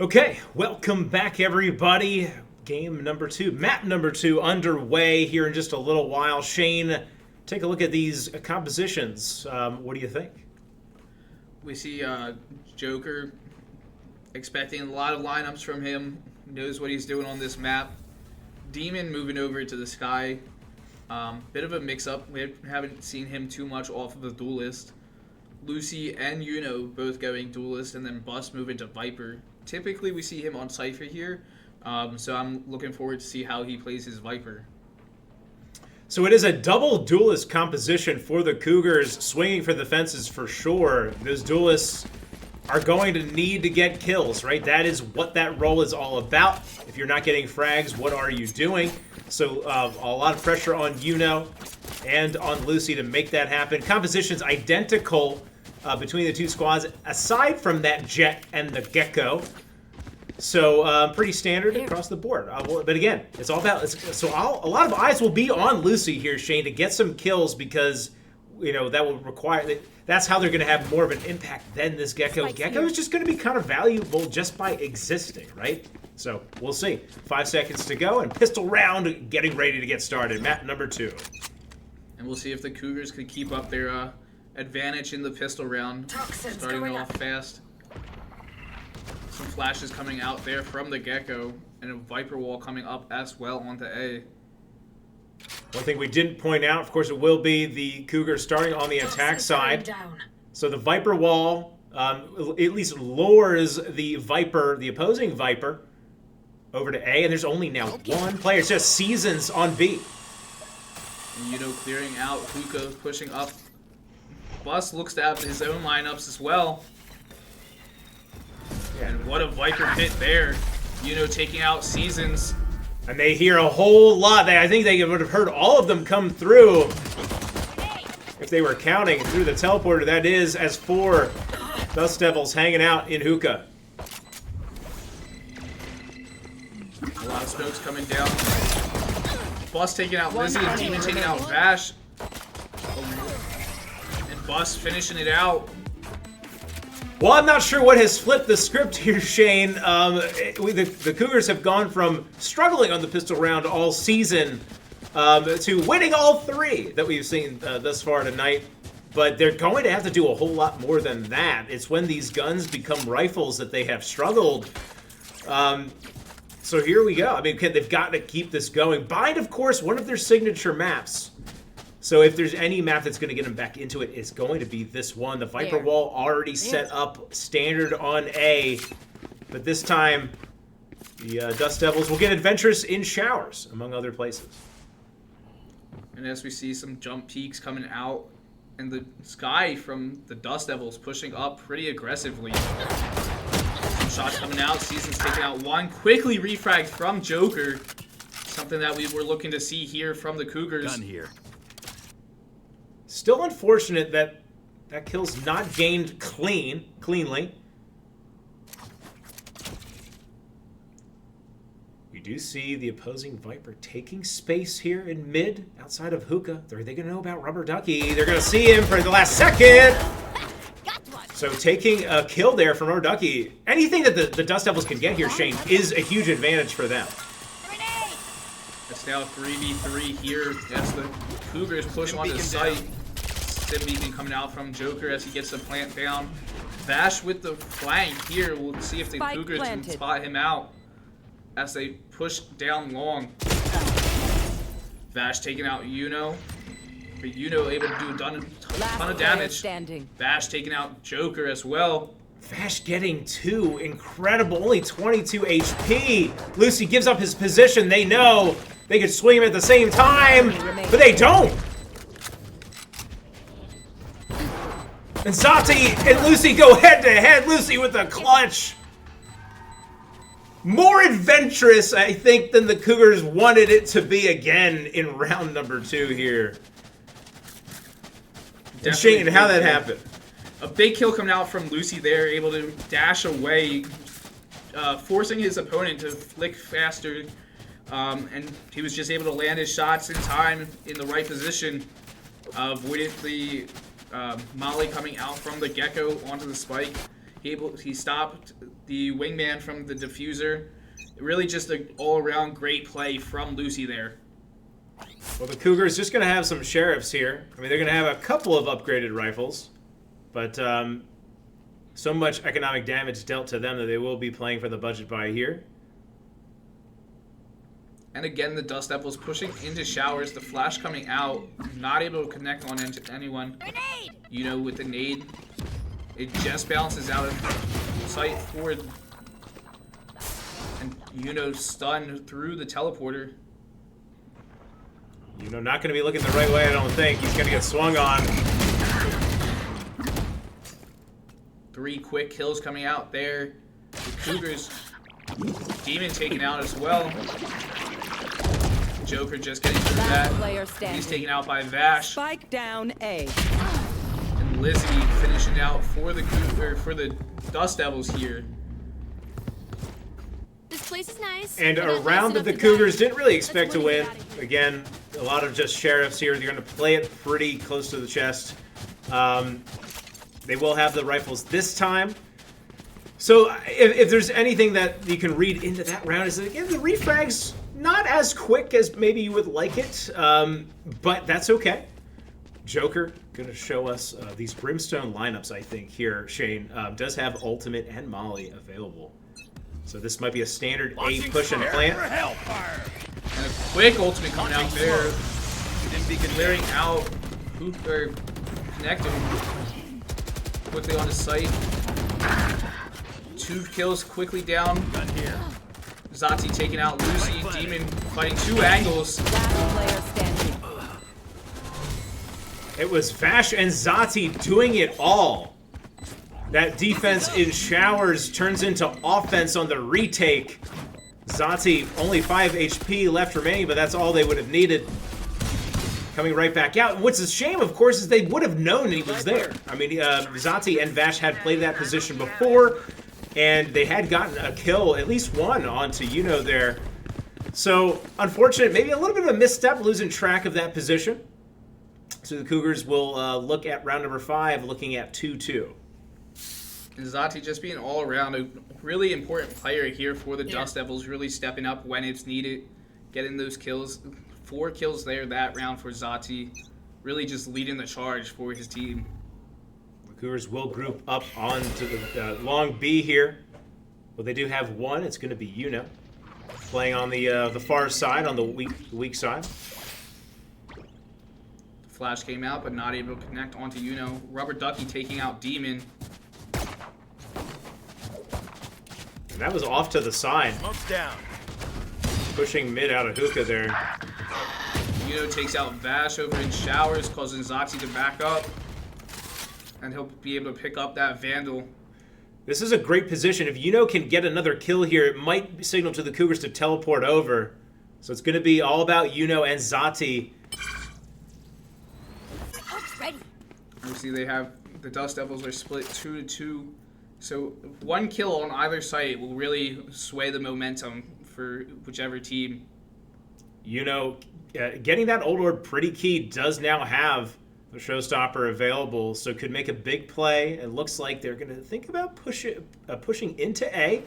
Okay, welcome back, everybody. Game number 2, map number 2 underway here in just a little while. Shane, take a look at these compositions. What do you think? We see Joker expecting a lot of lineups from him. Knows what he's doing on this map. Demon moving over to the Sky. Bit of a mix-up. We haven't seen him too much off of the Duelist. Lucy and Yuno both going Duelist, and then Bus moving to Viper. Typically, we see him on Cypher here, so I'm looking forward to see how he plays his Viper. So it is a double duelist composition for the Cougars, swinging for the fences for sure. Those duelists are going to need to get kills, right? That is what that role is all about. If you're not getting frags, what are you doing? So a lot of pressure on Yuno and on Lucy to make that happen. Composition's identical between the two squads, aside from that Jet and the Gecko. So pretty standard across the board. But again, it's all about. A lot of eyes will be on Lucy here, Shane, to get some kills because that will require. That's how they're going to have more of an impact than this Gecko. Gecko is just going to be kind of valuable just by existing, right? So we'll see. 5 seconds to go, and pistol round getting ready to get started. Map number 2. And we'll see if the Cougars can keep up their advantage in the pistol round. Toxins Starting going off up. fast. Some flashes coming out there from the Gecko, and a Viper wall coming up as well onto A. One thing we didn't point out, of course, it will be the Cougars starting on the attack Toxins side. down. So the Viper wall at least lures the Viper, the opposing Viper, over to A, and there's only now one player. It's just Seasons on B. And clearing out, Hookah pushing up. Bus looks to have his own lineups as well. And what a Viper hit there. Taking out Seasons. And they hear a whole lot. I think they would have heard all of them come through if they were counting through the teleporter. That is as 4 Dust Devils hanging out in Hookah. A lot of smokes coming down. Bus taking out Lizzie, and Demon taking out Vash. And Bus finishing it out. Well, I'm not sure what has flipped the script here, Shane. The Cougars have gone from struggling on the pistol round all season to winning all 3 that we've seen thus far tonight. But they're going to have to do a whole lot more than that. It's when these guns become rifles that they have struggled. So here we go. I mean, they've got to keep this going. Bind, of course, one of their signature maps. So if there's any map that's going to get them back into it, it's going to be this one. The Viper wall already set up standard on A. But this time, the Dust Devils will get adventurous in showers, among other places. And as we see some jump peaks coming out, and the Sky from the Dust Devils pushing up pretty aggressively. Some shots coming out. Seasons taking out one. Quickly refragged from Joker. Something that we were looking to see here from the Cougars. Gun here. Still unfortunate that that kill's not gained cleanly. We do see the opposing Viper taking space here in mid, outside of Hookah. Are they going to know about Rubber Ducky? They're going to see him for the last second. So taking a kill there from Rubber Ducky. Anything that the Dust Devils can get here, Shane, is a huge advantage for them. It's now 3v3 here as the Cougars push onto the site. Stim Beacon coming out from Joker as he gets the plant down. Vash with the flank here. We'll see if the Spike Cougars planted. can spot him out as they push down long. Vash taking out Yuno. But Yuno able to do a ton of Last player damage. standing. Vash taking out Joker as well. Vash getting 2. Incredible. Only 22 HP. Lucy gives up his position. They know they could swing him at the same time, but they don't. And Zati and Lucy go head to head. Lucy with a clutch. More adventurous, I think, than the Cougars wanted it to be again in round number 2 here. And Shane, how that happened? A big kill coming out from Lucy there, able to dash away, forcing his opponent to flick faster, and he was just able to land his shots in time, in the right position, avoided the Molly coming out from the Gecko onto the spike. He stopped the wingman from the diffuser. Really just an all-around great play from Lucy there. Well, the Cougars just going to have some sheriffs here. I mean, they're going to have a couple of upgraded rifles, but so much economic damage dealt to them that they will be playing for the budget buy here. And again, the Dust Devils pushing into showers. The flash coming out, not able to connect on anyone. You know, with the nade, it just bounces out of sight forward. And you know, stunned through the teleporter. You know, not going to be looking the right way, I don't think. He's going to get swung on. 3 quick kills coming out there. The Cougars, Demon taken out as well. Joker just getting through Last that. player standing. He's taken out by Vash. Spike down A. And Lizzie finishing out for the Dust Devils here. This place is nice. And but a not round nice that the enough to Cougars die. didn't really expect to Let's win. get out of here. Again, a lot of just sheriffs here. They're going to play it pretty close to the chest. They will have the rifles this time. So if there's anything that you can read into that round is that, again, the refrags not as quick as maybe you would like it, but that's okay. Joker going to show us these Brimstone lineups, I think, here, Shane. Does have Ultimate and Molly available. So this might be a standard A push and plant. And a quick ultimate coming out there. Clearing out or connecting quickly on his site. 2 kills quickly down. Zati taking out Lucy. Demon fighting 2 angles. Last player standing. It was Vash and Zati doing it all. That defense in showers turns into offense on the retake. Zati, only 5 HP left remaining, but that's all they would have needed. Coming right back out. And what's a shame, of course, is they would have known he was there. I mean, Zati and Vash had played that position before, and they had gotten a kill, at least one, onto Yuno there. So, unfortunate, maybe a little bit of a misstep, losing track of that position. So the Cougars will look at round number 5, looking at 2-2. And Zati just being all around a really important player here for the Dust Devils, really stepping up when it's needed, getting those kills. 4 kills there that round for Zati, really just leading the charge for his team. The Cougars will group up onto the long B here. Well, they do have one. It's going to be Yuno playing on the far side, on the weak side. Flash came out, but not able to connect onto Yuno. Rubber Ducky taking out Demon. And that was off to the side. Smoke's down. Pushing mid out of hookah there. Yuno takes out Vash over in showers, causing Zati to back up. And he'll be able to pick up that Vandal. This is a great position. If Yuno can get another kill here, it might signal to the Cougars to teleport over. So it's going to be all about Yuno and Zati. Ready. Obviously, they have the Dust Devils are split 2-2. So 1 kill on either site will really sway the momentum for whichever team. Yuno, getting that old orb pretty key, does now have the showstopper available, so could make a big play. It looks like they're going to think about pushing into A.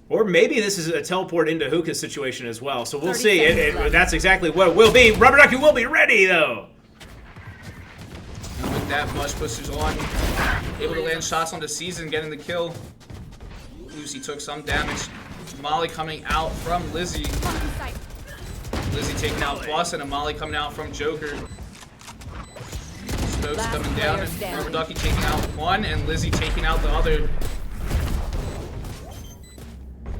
Or maybe this is a teleport into hookah situation as well. So we'll see. That's exactly what it will be. Rubber Ducky will be ready, though. And with that, Bush pushes on. Able to land shots on the season, getting the kill. Lucy took some damage. Molly coming out from Lizzie. Lizzie taking out Bus, and a Molly coming out from Joker. Smokes Last coming down, player and standing. Rubber Ducky taking out one, and Lizzie taking out the other.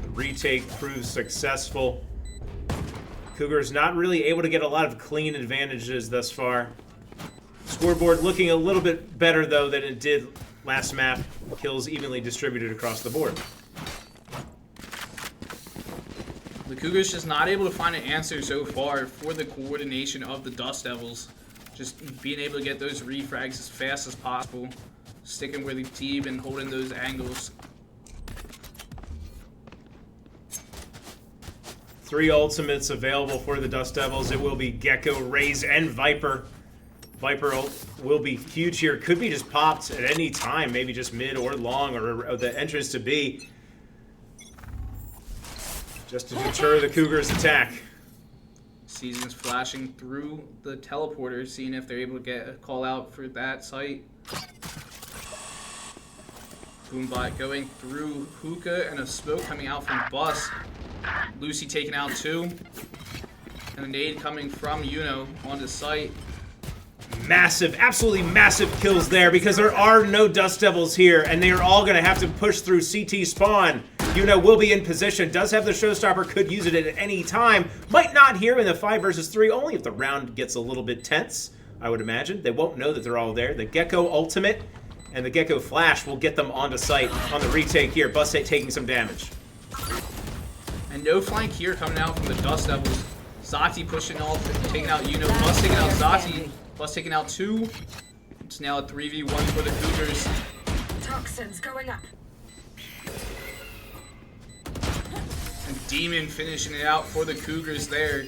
The retake proves successful. Cougars not really able to get a lot of clean advantages thus far. Scoreboard looking a little bit better, though, than it did last map. Kills evenly distributed across the board. The Cougars just not able to find an answer so far for the coordination of the Dust Devils. Just being able to get those refrags as fast as possible. Sticking with the team and holding those angles. 3 ultimates available for the Dust Devils. It will be Gecko, Raze, and Viper. Viper ult will be huge here. Could be just popped at any time, maybe just mid or long, or the entrance to B. Just to deter the Cougars' attack. Seasons flashing through the teleporter, seeing if they're able to get a call out for that site. Boombot going through hookah and a smoke coming out from Bus. Lucy taking out 2. And a nade coming from Yuno onto site. Massive, absolutely massive kills there because there are no Dust Devils here, and they are all going to have to push through CT spawn. Yuno will be in position, does have the showstopper, could use it at any time. Might not here in the 5 versus 3, only if the round gets a little bit tense, I would imagine. They won't know that they're all there. The Gecko ultimate and the Gecko flash will get them onto site on the retake here. Bus taking some damage. And no flank here coming out from the Dust Devils. Zati pushing off, taking out Yuno. Bus taking out Zati. Bus taking out 2. It's now a 3v1 for the Cougars. Toxins going up. And Demon finishing it out for the Cougars there.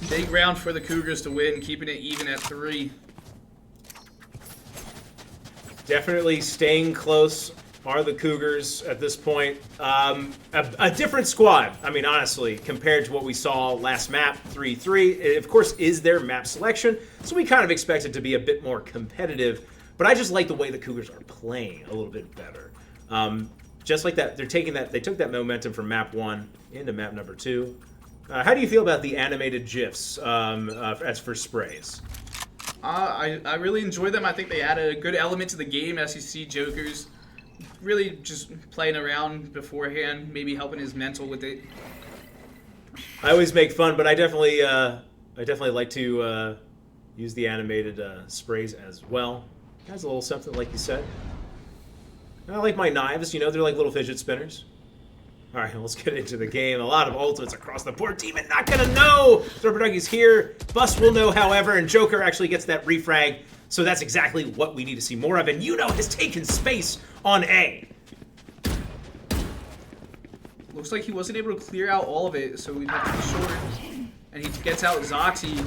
Big round for the Cougars to win, keeping it even at 3. Definitely staying close are the Cougars at this point. A different squad, I mean, honestly, compared to what we saw last map, 3-3. It, of course, is their map selection, so we kind of expect it to be a bit more competitive. But I just like the way the Cougars are playing a little bit better. Just like that, they took that momentum from map 1 into map number 2. How do you feel about the animated GIFs as for sprays? I really enjoy them. I think they added a good element to the game as you see Jokers really just playing around beforehand, maybe helping his mental with it. I always make fun, but I definitely like to use the animated sprays as well. It has a little something, like you said. I like my knives, you know, they're like little fidget spinners. All right, let's get into the game. A lot of ultimates across the board. Demon not gonna know. Throberducky's here. Bus will know, however, and Joker actually gets that refrag. So that's exactly what we need to see more of. And Yuno has taken space on A. Looks like he wasn't able to clear out all of it, so we'd have to be short. And he gets out Zati.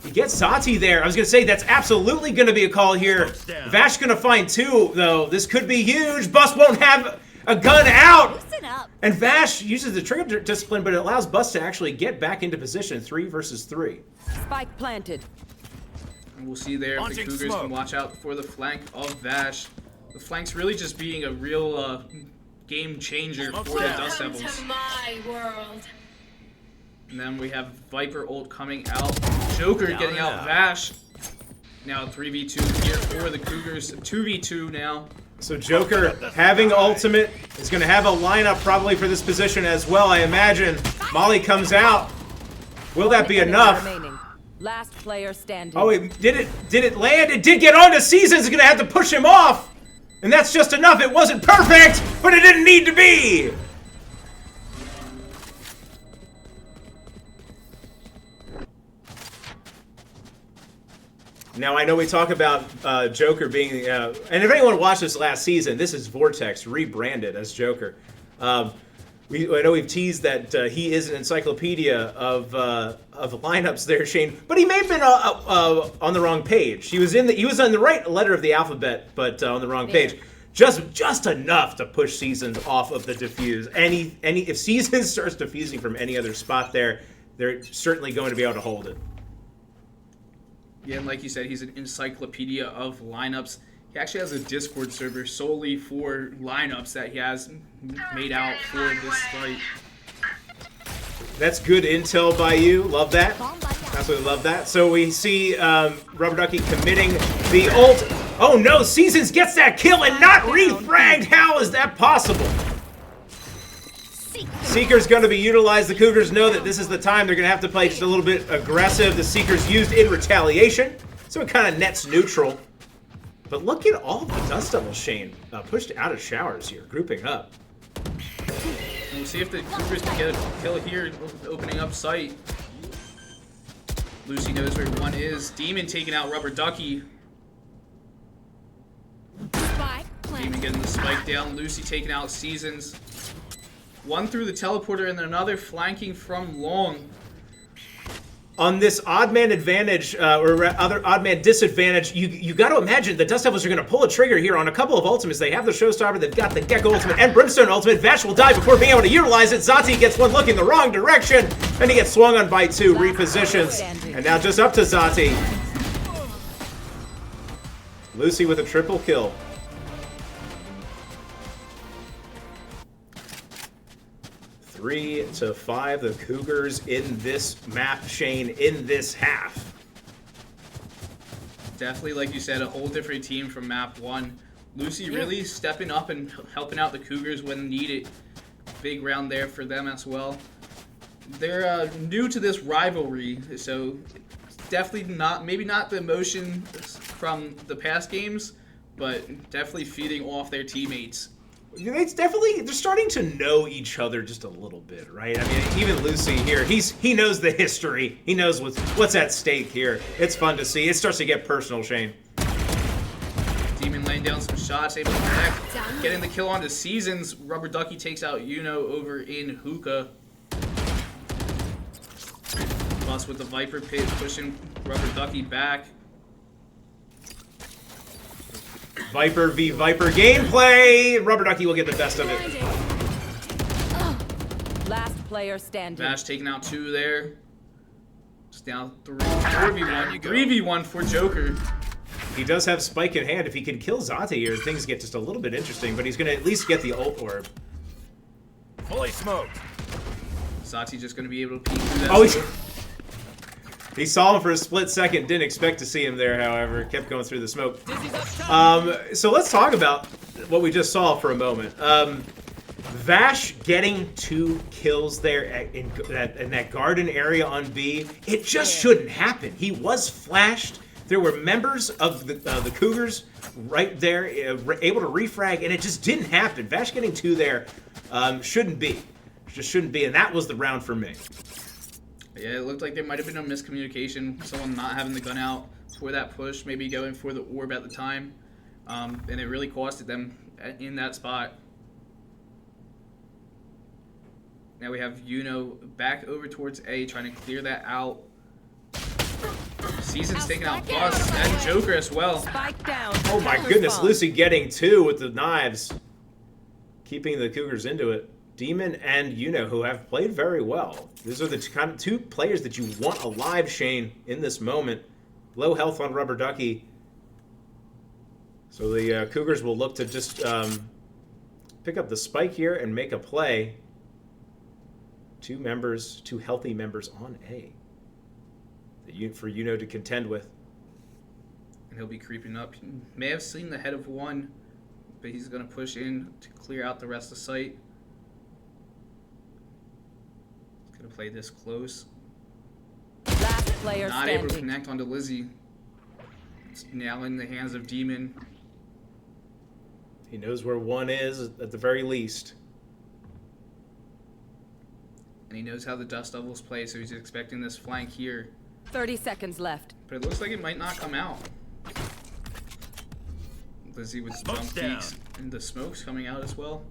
He gets Zati there. I was going to say, that's absolutely going to be a call here. Vash going to find 2, though. This could be huge. Bus won't have a gun out. Listen up. And Vash uses the trigger discipline, but it allows Bus to actually get back into position. 3 versus 3. Spike planted. And we'll see there if the Cougars can watch out for the flank of Vash. The flank's really just being a real game changer for the Dust Welcome Devils. to my world. And then we have Viper ult coming out. Joker getting out Vash. Now 3v2 here for the Cougars. 2v2 now. So Joker having ultimate is going to have a lineup probably for this position as well, I imagine. Molly comes out. Will that be 1 minute enough? remaining. Last player standing. Oh, did it land? It did get onto Seasons. It's going to have to push him off. And that's just enough. It wasn't perfect, but it didn't need to be. Now, I know we talk about Joker being... and if anyone watched this last season, this is Vortex rebranded as Joker. I know we've teased that he is an encyclopedia of lineups there, Shane, but he may have been on the wrong page. He was on the right letter of the alphabet, but on the wrong page. Just enough to push Seasons off of the defuse. If Seasons starts defusing from any other spot there, they're certainly going to be able to hold it. Yeah, and like you said, he's an encyclopedia of lineups. He actually has a Discord server solely for lineups that he has made out for this fight. That's good intel by you. Love that. Absolutely love that. So we see Rubber Ducky committing the ult. Oh no, Seasons gets that kill and not refragged. How is that possible? Seeker's going to be utilized. The Cougars know that this is the time they're going to have to play just a little bit aggressive. The Seeker's used in retaliation, so it kind of nets neutral. But look at all the Dust Devils, Shane, pushed out of showers here, grouping up. We'll see if the Cougars can get a kill here, opening up sight. Lucy knows where one is. Demon taking out Rubber Ducky. Spike planted. Demon getting the spike down. Lucy taking out Seasons. One through the teleporter and another flanking from long. on this odd man advantage or other odd man disadvantage, you got to imagine the Dust Devils are going to pull a trigger here on a couple of ultimates. They have the Showstopper, they've got the Gecko ultimate and Brimstone ultimate. Vash will die before being able to utilize it. Zati gets one look in the wrong direction, and he gets swung on by 2, repositions, and now just up to Zati. Lucy with a triple kill. Three to 5, the Cougars in this map, Shane, in this half. Definitely, like you said, a whole different team from map 1. Lucy really stepping up and helping out the Cougars when needed. Big round there for them as well. They're new to this rivalry, so definitely not, maybe not the emotion from the past games, but definitely feeding off their teammates. It's definitely, they're starting to know each other just a little bit, right? I mean, even Lucy here, he knows the history. He knows what's at stake here. It's fun to see. It starts to get personal, Shane. Demon laying down some shots, able to connect, getting the kill onto Seasons. Rubber Ducky takes out Yuno over in Hookah. Bus with the Viper pit, pushing Rubber Ducky back. Viper v Viper gameplay. Rubber Ducky will get the best of it. Last player standing. Vash taking out 2 there. It's down 4v1. 3v1 for Joker. He does have Spike in hand. If he can kill Zati here, things get just a little bit interesting, but he's going to at least get the ult orb. Fully smoked. Zati just going to be able to peek through that. Oh, he saw him for a split second. Didn't expect to see him there, however. Kept going through the smoke. So let's talk about what we just saw for a moment. Vash getting 2 kills there in that garden area on B. It just shouldn't happen. He was flashed. There were members of the Cougars right there able to refrag, and it just didn't happen. Vash getting 2 there shouldn't be. Just shouldn't be, and that was the round for me. Yeah, it looked like there might have been a miscommunication. Someone not having the gun out for that push, maybe going for the orb at the time. And it really costed them in that spot. Now we have Yuno back over towards A, trying to clear that out. Season's taking out Bus and Joker as well. Spike down. Oh my goodness, Lucy getting 2 with the knives. Keeping the Cougars into it. Demon and Yuno, who have played very well. These are the kind of 2 players that you want alive, Shane, in this moment. Low health on Rubber Ducky. So the Cougars will look to just pick up the spike here and make a play. 2 healthy members on A. For Yuno to contend with. And he'll be creeping up. He may have seen the head of 1, but he's going to push in to clear out the rest of the site. He's going to play this close. Last player Not standing. able to connect onto Lizzie. It's now in the hands of Demon. He knows where 1 is, at the very least. And he knows how the Dust Devils play, so he's expecting this flank here. 30 seconds left. But it looks like it might not come out. Lizzie with some jump peeks, and the smoke's coming out as well.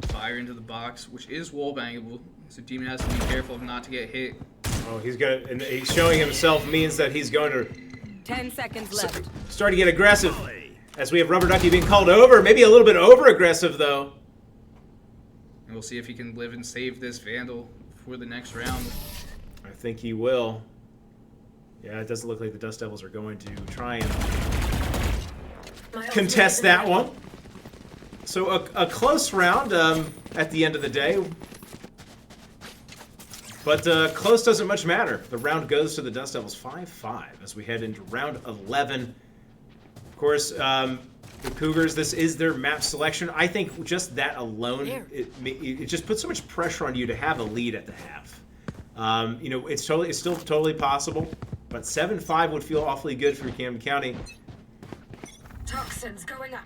Fire into the box, which is wall bangable, so Demon has to be careful not to get hit. Oh, and he's showing himself means that he's going to 10 seconds left. start to get aggressive. As we have Rubber Ducky being called over, maybe a little bit over aggressive though. And we'll see if he can live and save this Vandal for the next round. I think he will. Yeah, it doesn't look like the Dust Devils are going to try and contest that one. So a close round at the end of the day. But close doesn't much matter. The round goes to the Dust Devils 5-5 as we head into round 11. Of course, the Cougars, this is their map selection. I think just that alone, it just puts so much pressure on you to have a lead at the half. You know, it's still totally possible, but 7-5 would feel awfully good for Camden County. Toxins going up.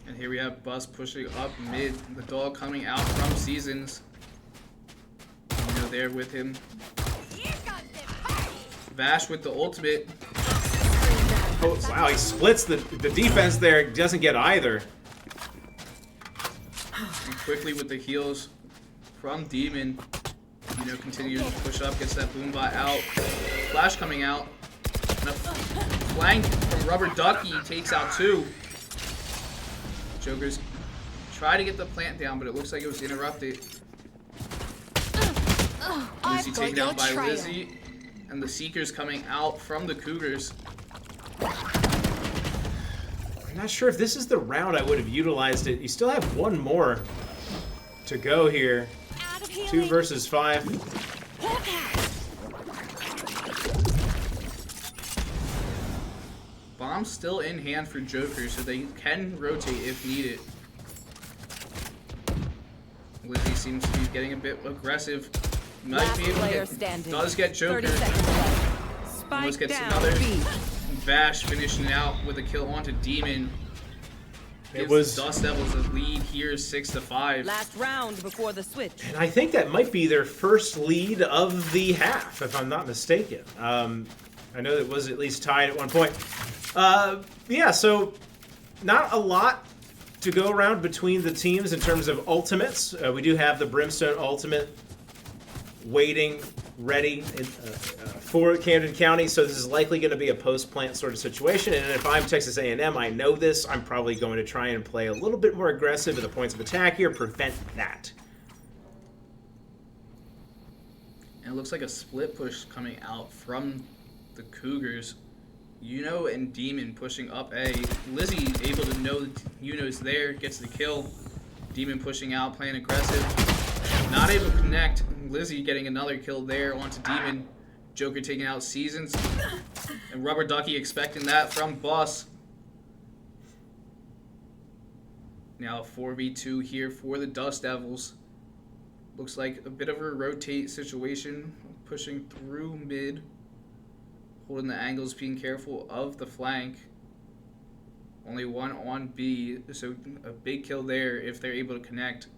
And here we have Bus pushing up mid. The dog coming out from Seasons. You know, there with him. Vash with the ultimate. Oh, wow, he splits the defense there. Doesn't get either. And quickly with the heals from Demon. Continues to push up, gets that boombot out. Flash coming out. And a flank from Rubber Ducky takes out 2. Joker's try to get the plant down, but it looks like it was interrupted. Lizzie taken down by Lizzie. And the Seekers coming out from the Cougars. I'm not sure if this is the round I would have utilized it. You still have one more to go here. 2 versus 5. Bomb's still in hand for Joker, so they can rotate if needed. Lizzie seems to be getting a bit aggressive. Might be able to get, does get Joker. Almost gets another. Vash finishing out with a kill onto Demon. It was the Dust Devils a lead here, 6-5. Last round before the switch. And I think that might be their first lead of the half, if I'm not mistaken. I know that was at least tied at one point. Yeah, so not a lot to go around between the teams in terms of ultimates. We do have the Brimstone ultimate waiting, ready for Camden County, so this is likely going to be a post-plant sort of situation. And if I'm Texas A&M, I know this. I'm probably going to try and play a little bit more aggressive at the points of attack here, prevent that. And it looks like a split push coming out from the Cougars. Yuno and Demon pushing up A. Lizzie able to know that Yuno's there, gets the kill. Demon pushing out, playing aggressive. Not able to connect. Lizzie getting another kill there onto Demon. Joker taking out Seasons. And Rubber Ducky expecting that from Boss. Now 4v2 here for the Dust Devils. Looks like a bit of a rotate situation. Pushing through mid. Holding the angles, being careful of the flank. Only one on B, so a big kill there if they're able to connect.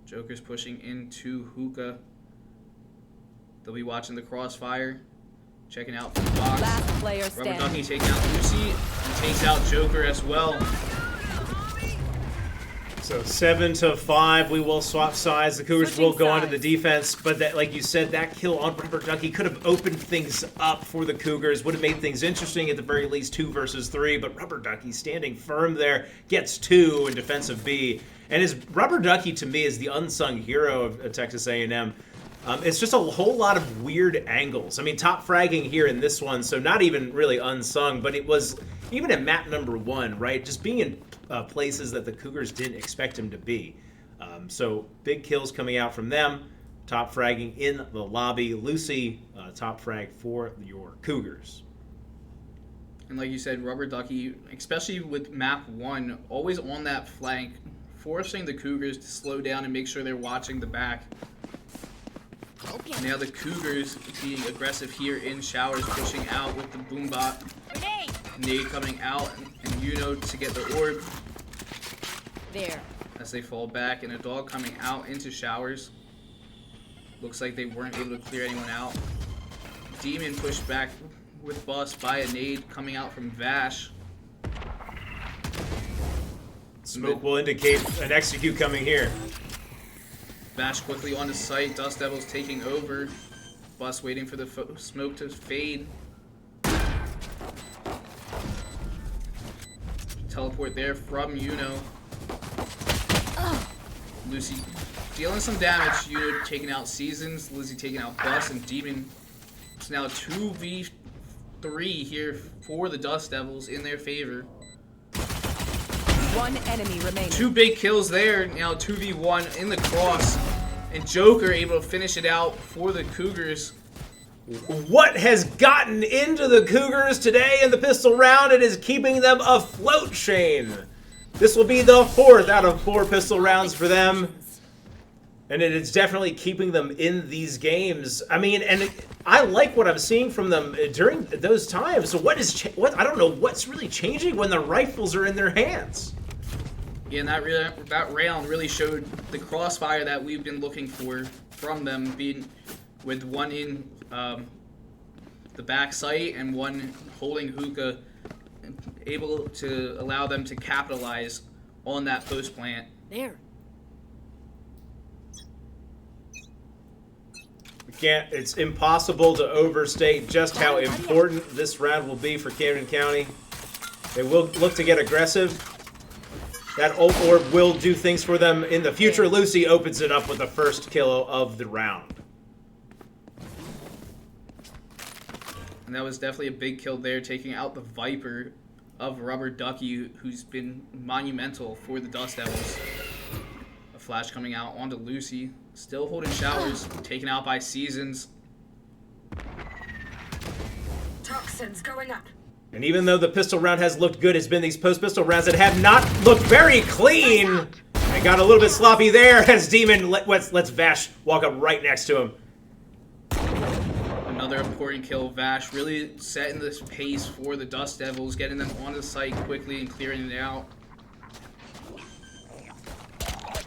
Joker's pushing into Hookah. They'll be watching the crossfire. Checking out the box. Last player Rubber standing. Ducky taking out Lucy. And takes out Joker as well. So 7-5, we will swap sides. The Cougars will go onto the defense, but that, like you said, that kill on Rubber Ducky could have opened things up for the Cougars. Would have made things interesting at the very least 2 versus 3, but Rubber Ducky standing firm there, gets 2 in defensive B. And his Rubber Ducky, to me, is the unsung hero of Texas A&M. It's just a whole lot of weird angles. I mean, top fragging here in this one, so not even really unsung, but it was, even at map number 1, right, just being in places that the Cougars didn't expect him to be. So big kills coming out from them. Top fragging in the lobby. Lucy, top frag for your Cougars. And like you said, Rubber Ducky, especially with map 1, always on that flank, forcing the Cougars to slow down and make sure they're watching the back. Now the Cougars being aggressive here in showers, pushing out with the boombot. Nade coming out, and Yuno to get the orb. There. As they fall back, and a dog coming out into showers. Looks like they weren't able to clear anyone out. Demon pushed back with Bus by a nade coming out from Vash. Smoke will indicate an execute coming here. Vash quickly on the site. Dust Devils taking over. Bus waiting for the smoke to fade. Teleport there from Yuno. Lucy dealing some damage. Yuno taking out Seasons. Lizzie taking out Bus, and Demon. It's now 2v3 here for the Dust Devils in their favor. One enemy remaining. 2 big kills there. Now 2v1 in the cross. And Joker able to finish it out for the Cougars. What has gotten into the Cougars today in the pistol round? It is keeping them afloat, Shane. This will be the 4th out of 4 pistol rounds for them. And it is definitely keeping them in these games. I mean, and I like what I'm seeing from them during those times. So what is, I don't know what's really changing when the rifles are in their hands. Yeah, and that round really showed the crossfire that we've been looking for from them, being with one in the back site and one holding hookah, able to allow them to capitalize on that post plant. There. It's impossible to overstate just how important this round will be for Camden County. They will look to get aggressive. That ult orb will do things for them in the future. Lucy opens it up with the first kill of the round. And that was definitely a big kill there, taking out the Viper of Rubber Ducky, who's been monumental for the Dust Devils. A flash coming out onto Lucy, still holding showers, taken out by Seasons. Toxins going up. And even though the pistol round has looked good, it's been these post-pistol rounds that have not looked very clean. And got a little bit sloppy there as Demon lets Vash walk up right next to him. Another important kill. Vash really setting this pace for the Dust Devils, getting them onto the site quickly and clearing it out.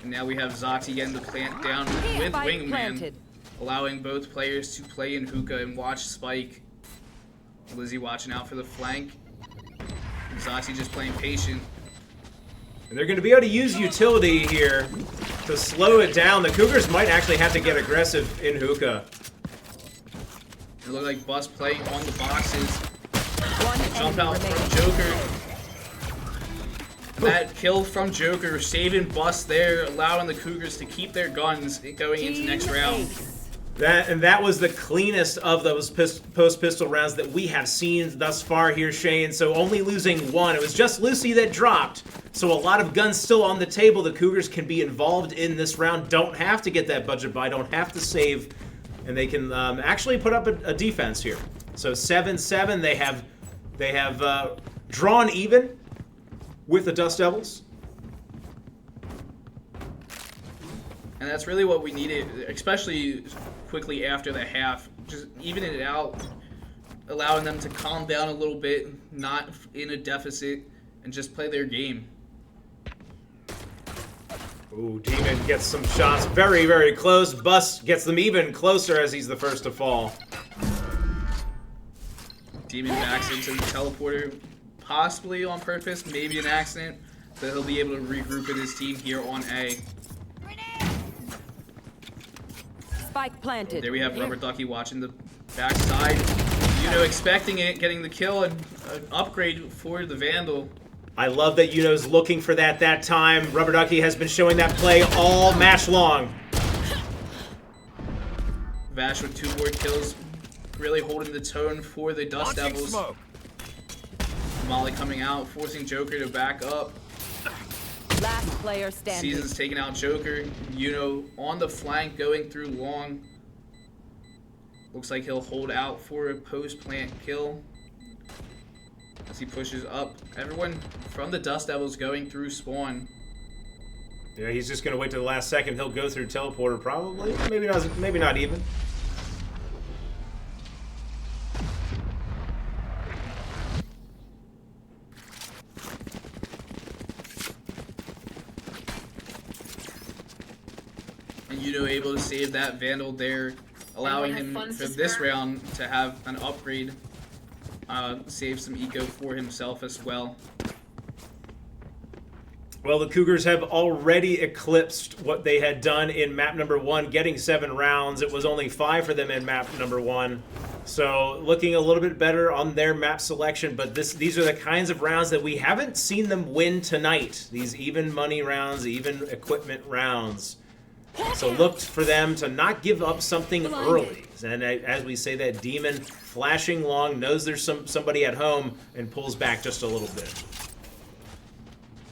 And now we have Zati getting the plant down with Wingman, allowing both players to play in hookah and watch Spike. Lizzie watching out for the flank. Zati just playing patient. And they're going to be able to use utility here to slow it down. The Cougars might actually have to get aggressive in hookah. It looked like Bus playing on the boxes. One Jump enemy out remaining. from Joker. That kill from Joker, saving Bus there, allowing the Cougars to keep their guns going into next round. That was the cleanest of those post-pistol rounds that we have seen thus far here, Shane. So only losing one. It was just Lucy that dropped. So a lot of guns still on the table. The Cougars can be involved in this round. Don't have to get that budget buy. Don't have to save. And they can actually put up a defense here. So 7-7. They have drawn even with the Dust Devils. And that's really what we needed, especially quickly after the half. Just evening it out, allowing them to calm down a little bit, not in a deficit, and just play their game. Ooh, Demon gets some shots very, very close. Bus gets them even closer as he's the first to fall. Demon backs into the teleporter, possibly on purpose, maybe an accident, but he'll be able to regroup with his team here on A. Spike planted. There we have Rubber Ducky watching the backside. Expecting it, getting the kill, and an upgrade for the Vandal. I love that Yuno's looking for that time. Rubber Ducky has been showing that play all match long. Vash with 2 more kills, really holding the tone for the Dust Launching Devils. smoke. Molly coming out, forcing Joker to back up. Last player standing. Seasons taking out Joker. On the flank, going through long. Looks like he'll hold out for a post-plant kill as he pushes up. Everyone from the Dust Devils going through spawn. Yeah, he's just gonna wait till the last second. He'll go through teleporter probably. Maybe not even. And able to save that Vandal there, allowing him for this round to have an upgrade. Save some eco for himself as well. Well, the Cougars have already eclipsed what they had done in map number 1, getting 7 rounds. It was only 5 for them in map number 1. So looking a little bit better on their map selection, but these are the kinds of rounds that we haven't seen them win tonight. These even money rounds, even equipment rounds. So looked for them to not give up something early. And as we say that, Demon flashing long, knows there's somebody at home, and pulls back just a little bit.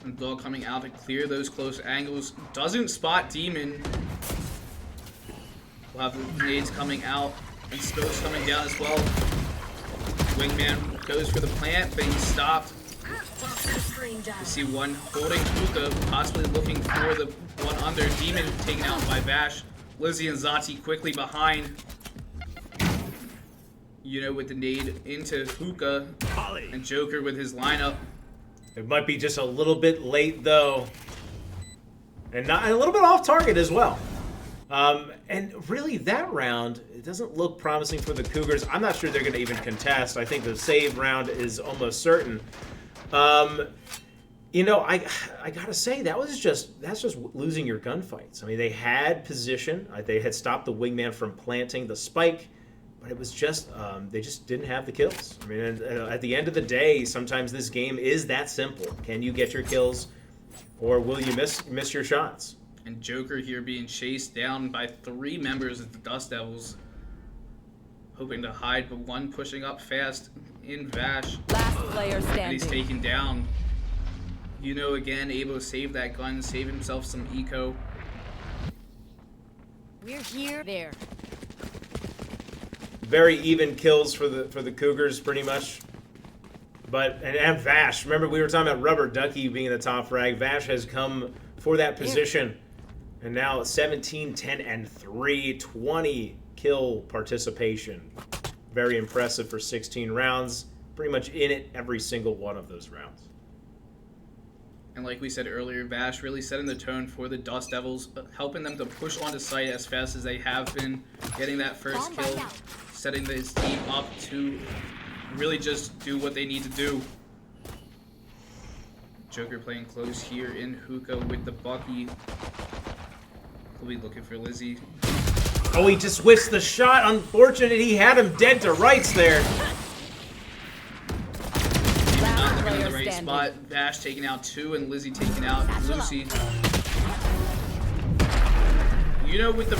And Dog coming out to clear those close angles. Doesn't spot Demon. We'll have the grenades coming out, and smokes coming down as well. Wingman goes for the plant, but he's stopped. You see one holding hookah, possibly looking for the one under. Demon taken out by Vash. Lizzie and Zati quickly behind. With the nade into hookah. And Joker with his lineup. It might be just a little bit late though. And a little bit off target as well. And really that round, it doesn't look promising for the Cougars. I'm not sure they're going to even contest. I think the save round is almost certain. You know, I gotta say that's just losing your gunfights. I mean, they had position. They had stopped the wingman from planting the spike, but it was just they just didn't have the kills. I mean, at the end of the day, sometimes this game is that simple. Can you get your kills, or will you miss your shots? And Joker here being chased down by 3 members of the Dust Devils, hoping to hide, but one pushing up fast in Vash. Last player And standing. he's taken down. You know, again, able to save that gun, save himself some eco. We're here. There. Very even kills for the Cougars, pretty much. But and Vash, remember we were talking about Rubber Ducky being the top frag. Vash has come for that position, and now 17, 10, and 3, 20 kill participation. Very impressive for 16 rounds. Pretty much in it every single one of those rounds. And like we said earlier, Vash really setting the tone for the Dust Devils, helping them to push onto site as fast as they have been, getting that first kill, setting this team up to really just do what they need to do. Joker playing close here in hookah with the Bucky. He'll be looking for Lizzie. Oh, he just whiffs the shot. Unfortunate, he had him dead to rights there. Not looking in the player right standing. spot. Vash taking out 2 and Lizzie taking out Lucy. You know, with the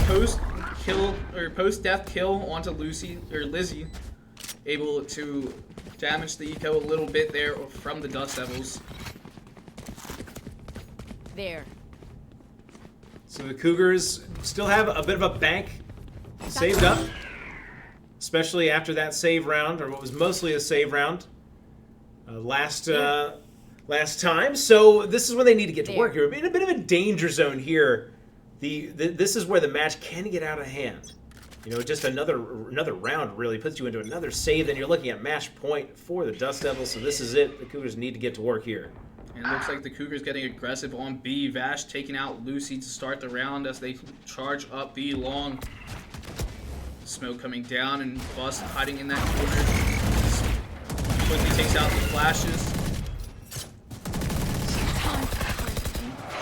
post-death kill onto Lucy or Lizzie, able to damage the eco a little bit there from the Dust Devils. There. So the Cougars still have a bit of a bank saved up, especially after that save round, or what was mostly a save round last time. So this is when they need to get to work here. We're in a bit of a danger zone here. This is where the match can get out of hand. You know, just another round really puts you into another save. Then you're looking at match point for the Dust Devils. So this is it. The Cougars need to get to work here. And it looks like the Cougars getting aggressive on B. Vash taking out Lucy to start the round as they charge up B long. Smoke coming down and Bust hiding in that corner. Quickly takes out the flashes.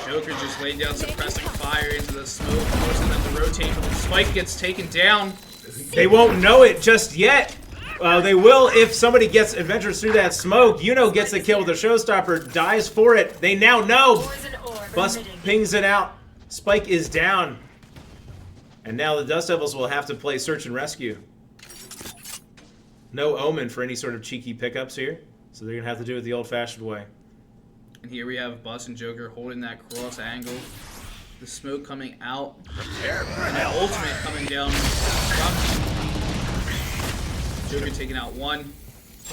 Joker just laid down suppressing fire into the smoke, forcing them to rotate, but the spike gets taken down. They won't know it just yet. They will if somebody adventures through that smoke. Yuno gets the kill with a showstopper, dies for it. They now know. Poison orb Bust emitting. pings it out. Spike is down. And now the Dust Devils will have to play search and rescue. No omen for any sort of cheeky pickups here. So they're going to have to do it the old-fashioned way. And here we have Bust and Joker holding that cross angle. The smoke coming out. And that ultimate coming down. Joker taking out 1.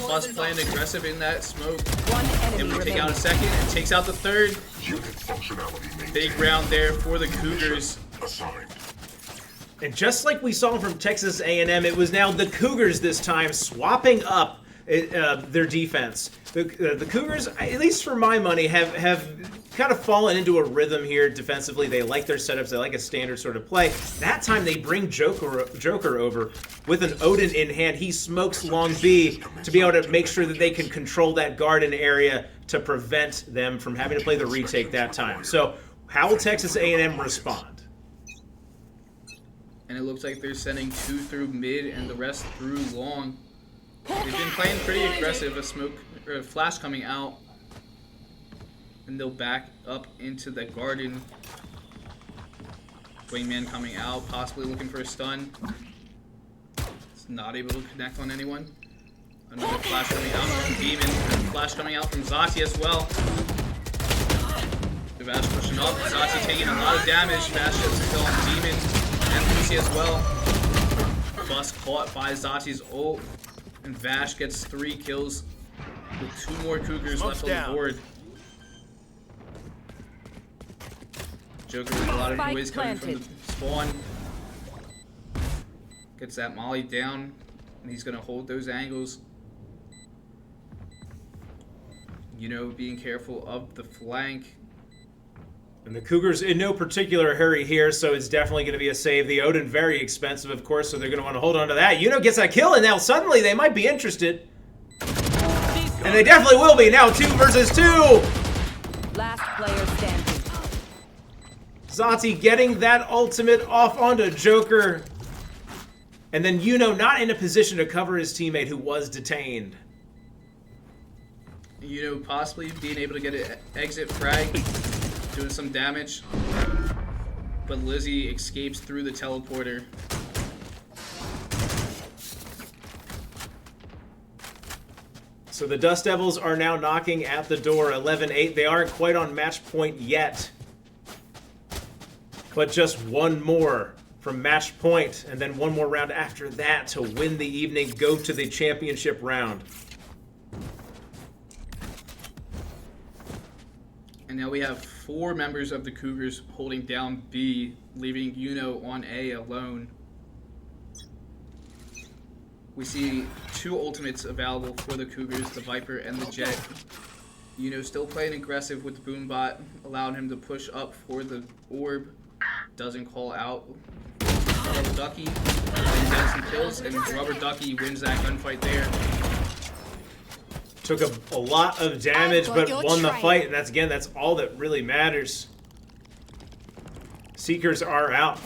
Bust playing aggressive in that smoke. One enemy Able to take remaining. out a 2nd and takes out the 3rd. Unit functionality maintained. Big round there for the Cougars. Assigned. And just like we saw from Texas A&M, it was now the Cougars this time swapping up their defense. The Cougars, at least for my money, have kind of fallen into a rhythm here defensively. They like their setups. They like a standard sort of play. That time they bring Joker over with an Odin in hand. He smokes long B to be able to make sure that they can control that garden area to prevent them from having to play the retake that time. So how will Texas A&M respond? And it looks like they're sending 2 through mid and the rest through long. They've been playing pretty aggressive. A smoke or a flash coming out. And they'll back up into the garden. Wingman coming out, possibly looking for a stun. It's not able to connect on anyone. Another flash coming out from Demon. And a flash coming out from Zati as well. The Vash pushing up. Zati taking a lot of damage. Vash gets a kill on Demon and Lucy as well. Bust caught by Zati's ult. And Vash gets 3 kills with 2 more Cougars left on the board. Joker with a lot of Spike noise coming from planted. the spawn. Gets that molly down, and he's going to hold those angles. You know, being careful of the flank. And the Cougars in no particular hurry here, so it's definitely going to be a save. The Odin, very expensive, of course, so they're going to want to hold on to that. Yuno gets that kill, and now suddenly they might be interested. And they definitely will be now, 2 versus 2. Last player standing. Zati getting that ultimate off onto Joker. And then Yuno not in a position to cover his teammate who was detained. You know, possibly being able to get an exit frag, doing some damage. But Lizzie escapes through the teleporter. So the Dust Devils are now knocking at the door, 11-8. They aren't quite on match point yet. But just one more from match point, and then one more round after that to win the evening, go to the championship round. And now we have 4 members of the Cougars holding down B, leaving Yuno on A alone. We see 2 ultimates available for the Cougars, the Viper and the Jet. Yuno still playing aggressive with the Boombot, allowing him to push up for the orb. Doesn't call out Rubber Ducky, and gets some kills, and Rubber Ducky wins that gunfight there. Took a lot of damage, but won the fight, and that's all that really matters. Seekers are out.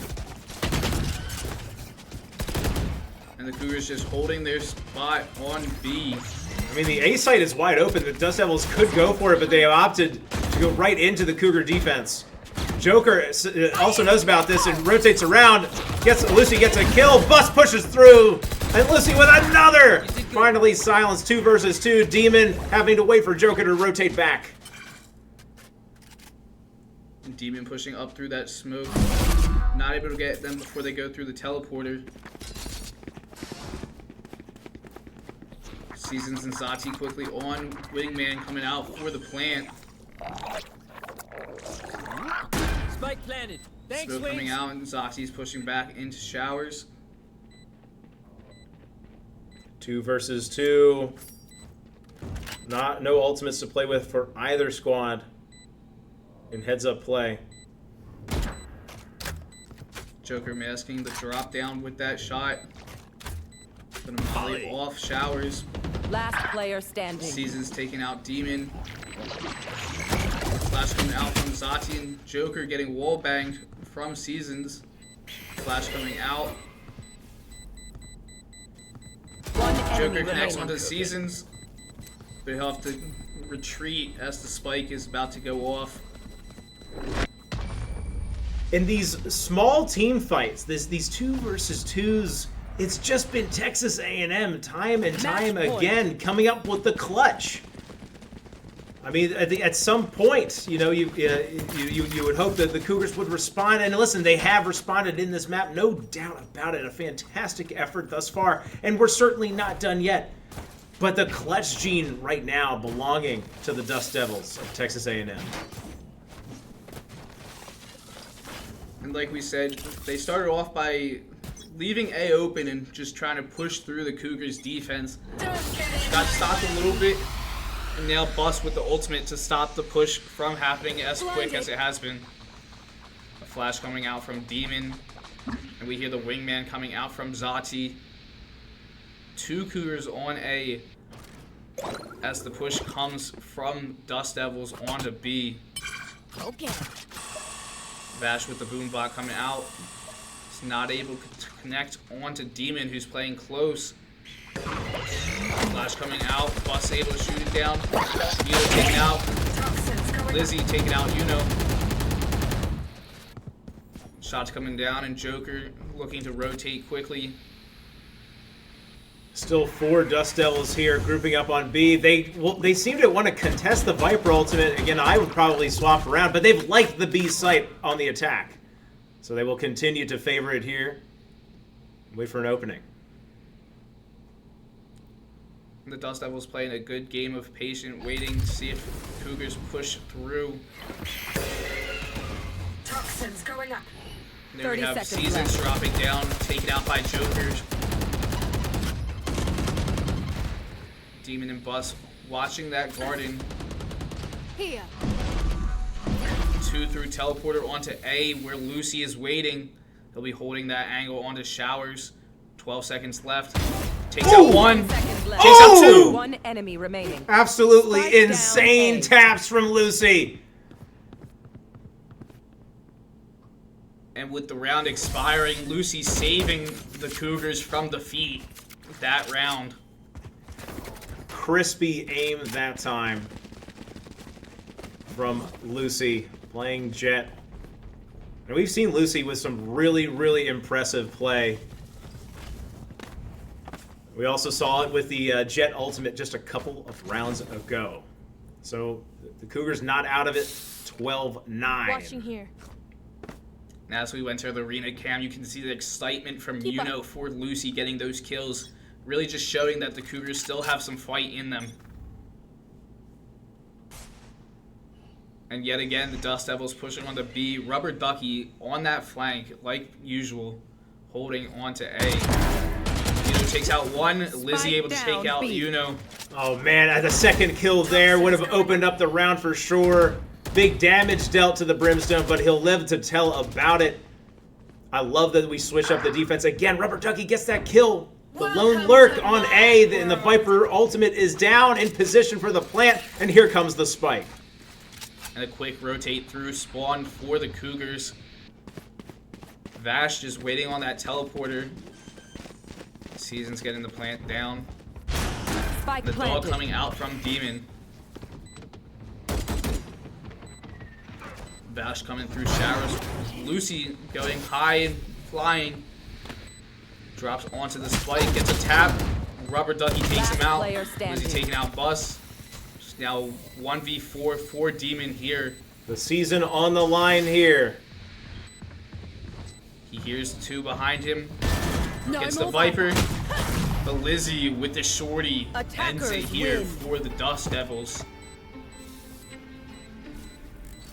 And the Cougars just holding their spot on B. I mean, the A site is wide open. The Dust Devils could go for it, but they have opted to go right into the Cougar defense. Joker also knows about this and rotates around. Lucy gets a kill. Bus pushes through. And Lucy with another! Finally silenced, 2 versus 2. Demon having to wait for Joker to rotate back. Demon pushing up through that smoke. Not able to get them before they go through the teleporter. Seasons and Zati quickly on. Wingman coming out for the plant. Spike planted. Thanks, Smoke coming out, and Zati's pushing back into showers. 2 versus 2. No ultimates to play with for either squad in heads-up play. Joker masking the drop down with that shot. Gonna molly off showers. Last player standing. Seasons taking out Demon. Flash coming out from Zati, and Joker getting wall banged from Seasons. Flash coming out. Joker connects onto Seasons, but he'll have to retreat as the spike is about to go off. In these small team fights, these 2 versus 2s, it's just been Texas A&M time and time again coming up with the clutch. I mean, at some point, you know, you would hope that the Cougars would respond. And listen, they have responded in this map, no doubt about it. A fantastic effort thus far, and we're certainly not done yet. But the clutch gene right now belonging to the Dust Devils of Texas A&M. And like we said, they started off by leaving A open and just trying to push through the Cougars' defense. Got stopped a little bit. And now Bus with the ultimate to stop the push from happening as quick as it has been. A flash coming out from Demon. And we hear the Wingman coming out from Zati. 2 Cougars on A as the push comes from Dust Devils onto B. Okay. Vash with the Boombot coming out. He's not able to connect onto Demon, who's playing close. Flash coming out. Bus able to shoot it down. Yuno taken out. Lizzie taken out Yuno. Shots coming down, and Joker looking to rotate quickly. Still 4 Dust Devils here, grouping up on B. They seem to want to contest the Viper ultimate. Again, I would probably swap around, but they've liked the B site on the attack. So they will continue to favor it here. Wait for an opening. The Dust Devils playing a good game of patient waiting to see if Cougars push through. Toxins going up. And then we 30 have seconds Seasons left. dropping down, taken out by Joker. Demon and Bus watching that garden. Here. 2 through teleporter onto A, where Lucy is waiting. He'll be holding that angle onto showers. 12 seconds left. Takes out 1. Seconds left. Takes out 2. 1 enemy remaining. Absolutely Spike down insane A. taps from Lucy. And with the round expiring, Lucy saving the Cougars from defeat that round. Crispy aim that time from Lucy playing Jet. And we've seen Lucy with some really, really impressive play. We also saw it with the Jet Ultimate just a couple of rounds ago. So the Cougars not out of it, 12-9. Watching here. And as we went to the arena cam, you can see the excitement from Yuno for Lucy getting those kills. Really just showing that the Cougars still have some fight in them. And yet again, the Dust Devils pushing on to B. Rubber Ducky on that flank, like usual, holding on to A. Yuno takes out one. Lizzie able to take out Yuno. Oh man, the second kill there would have opened up the round for sure. Big damage dealt to the Brimstone, but he'll live to tell about it. I love that we switch up the defense again. Rubber Ducky gets that kill. The lone lurk on A, and the Viper ultimate is down in position for the plant, and here comes the spike. And a quick rotate through spawn for the Cougars. Vash just waiting on that teleporter. Season's getting the plant down. Spike The dog planted. coming out from Demon. Vash coming through showers. Lucy going high and flying. Drops onto the spike, gets a tap. Rubber Ducky takes him out. Player standing. Lucy taking out Bus. Now 1v4 for Demon here. The season on the line here. He hears two behind him. No Gets the more Viper. The Lizzie with the shorty ends it Attackers here win. for the Dust Devils.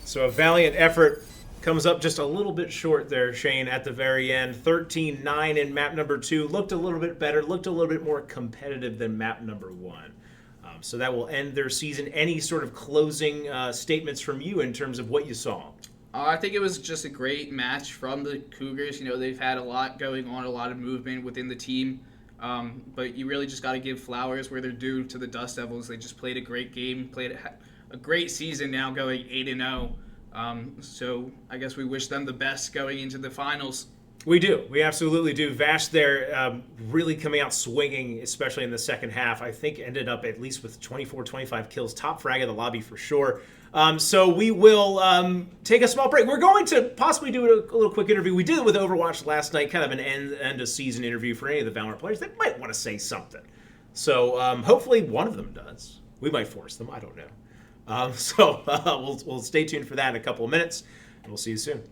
So a valiant effort comes up just a little bit short there, Shane, at the very end. 13-9 in map number 2. Looked a little bit better, looked a little bit more competitive than map number 1. So that will end their season. Any sort of closing statements from you in terms of what you saw? I think it was just a great match from the Cougars. You know, they've had a lot going on, a lot of movement within the team. But you really just got to give flowers where they're due to the Dust Devils. They just played a great game, played a great season now going 8-0. So I guess we wish them the best going into the finals. We do. We absolutely do. Vash there really coming out swinging, especially in the second half. I think ended up at least with 24, 25 kills. Top frag of the lobby for sure. So we will take a small break. We're going to possibly do a little quick interview. We did it with Overwatch last night, kind of an end of season interview for any of the Valorant players. They might want to say something. So hopefully one of them does. We might force them. I don't know. So we'll stay tuned for that in a couple of minutes, and we'll see you soon.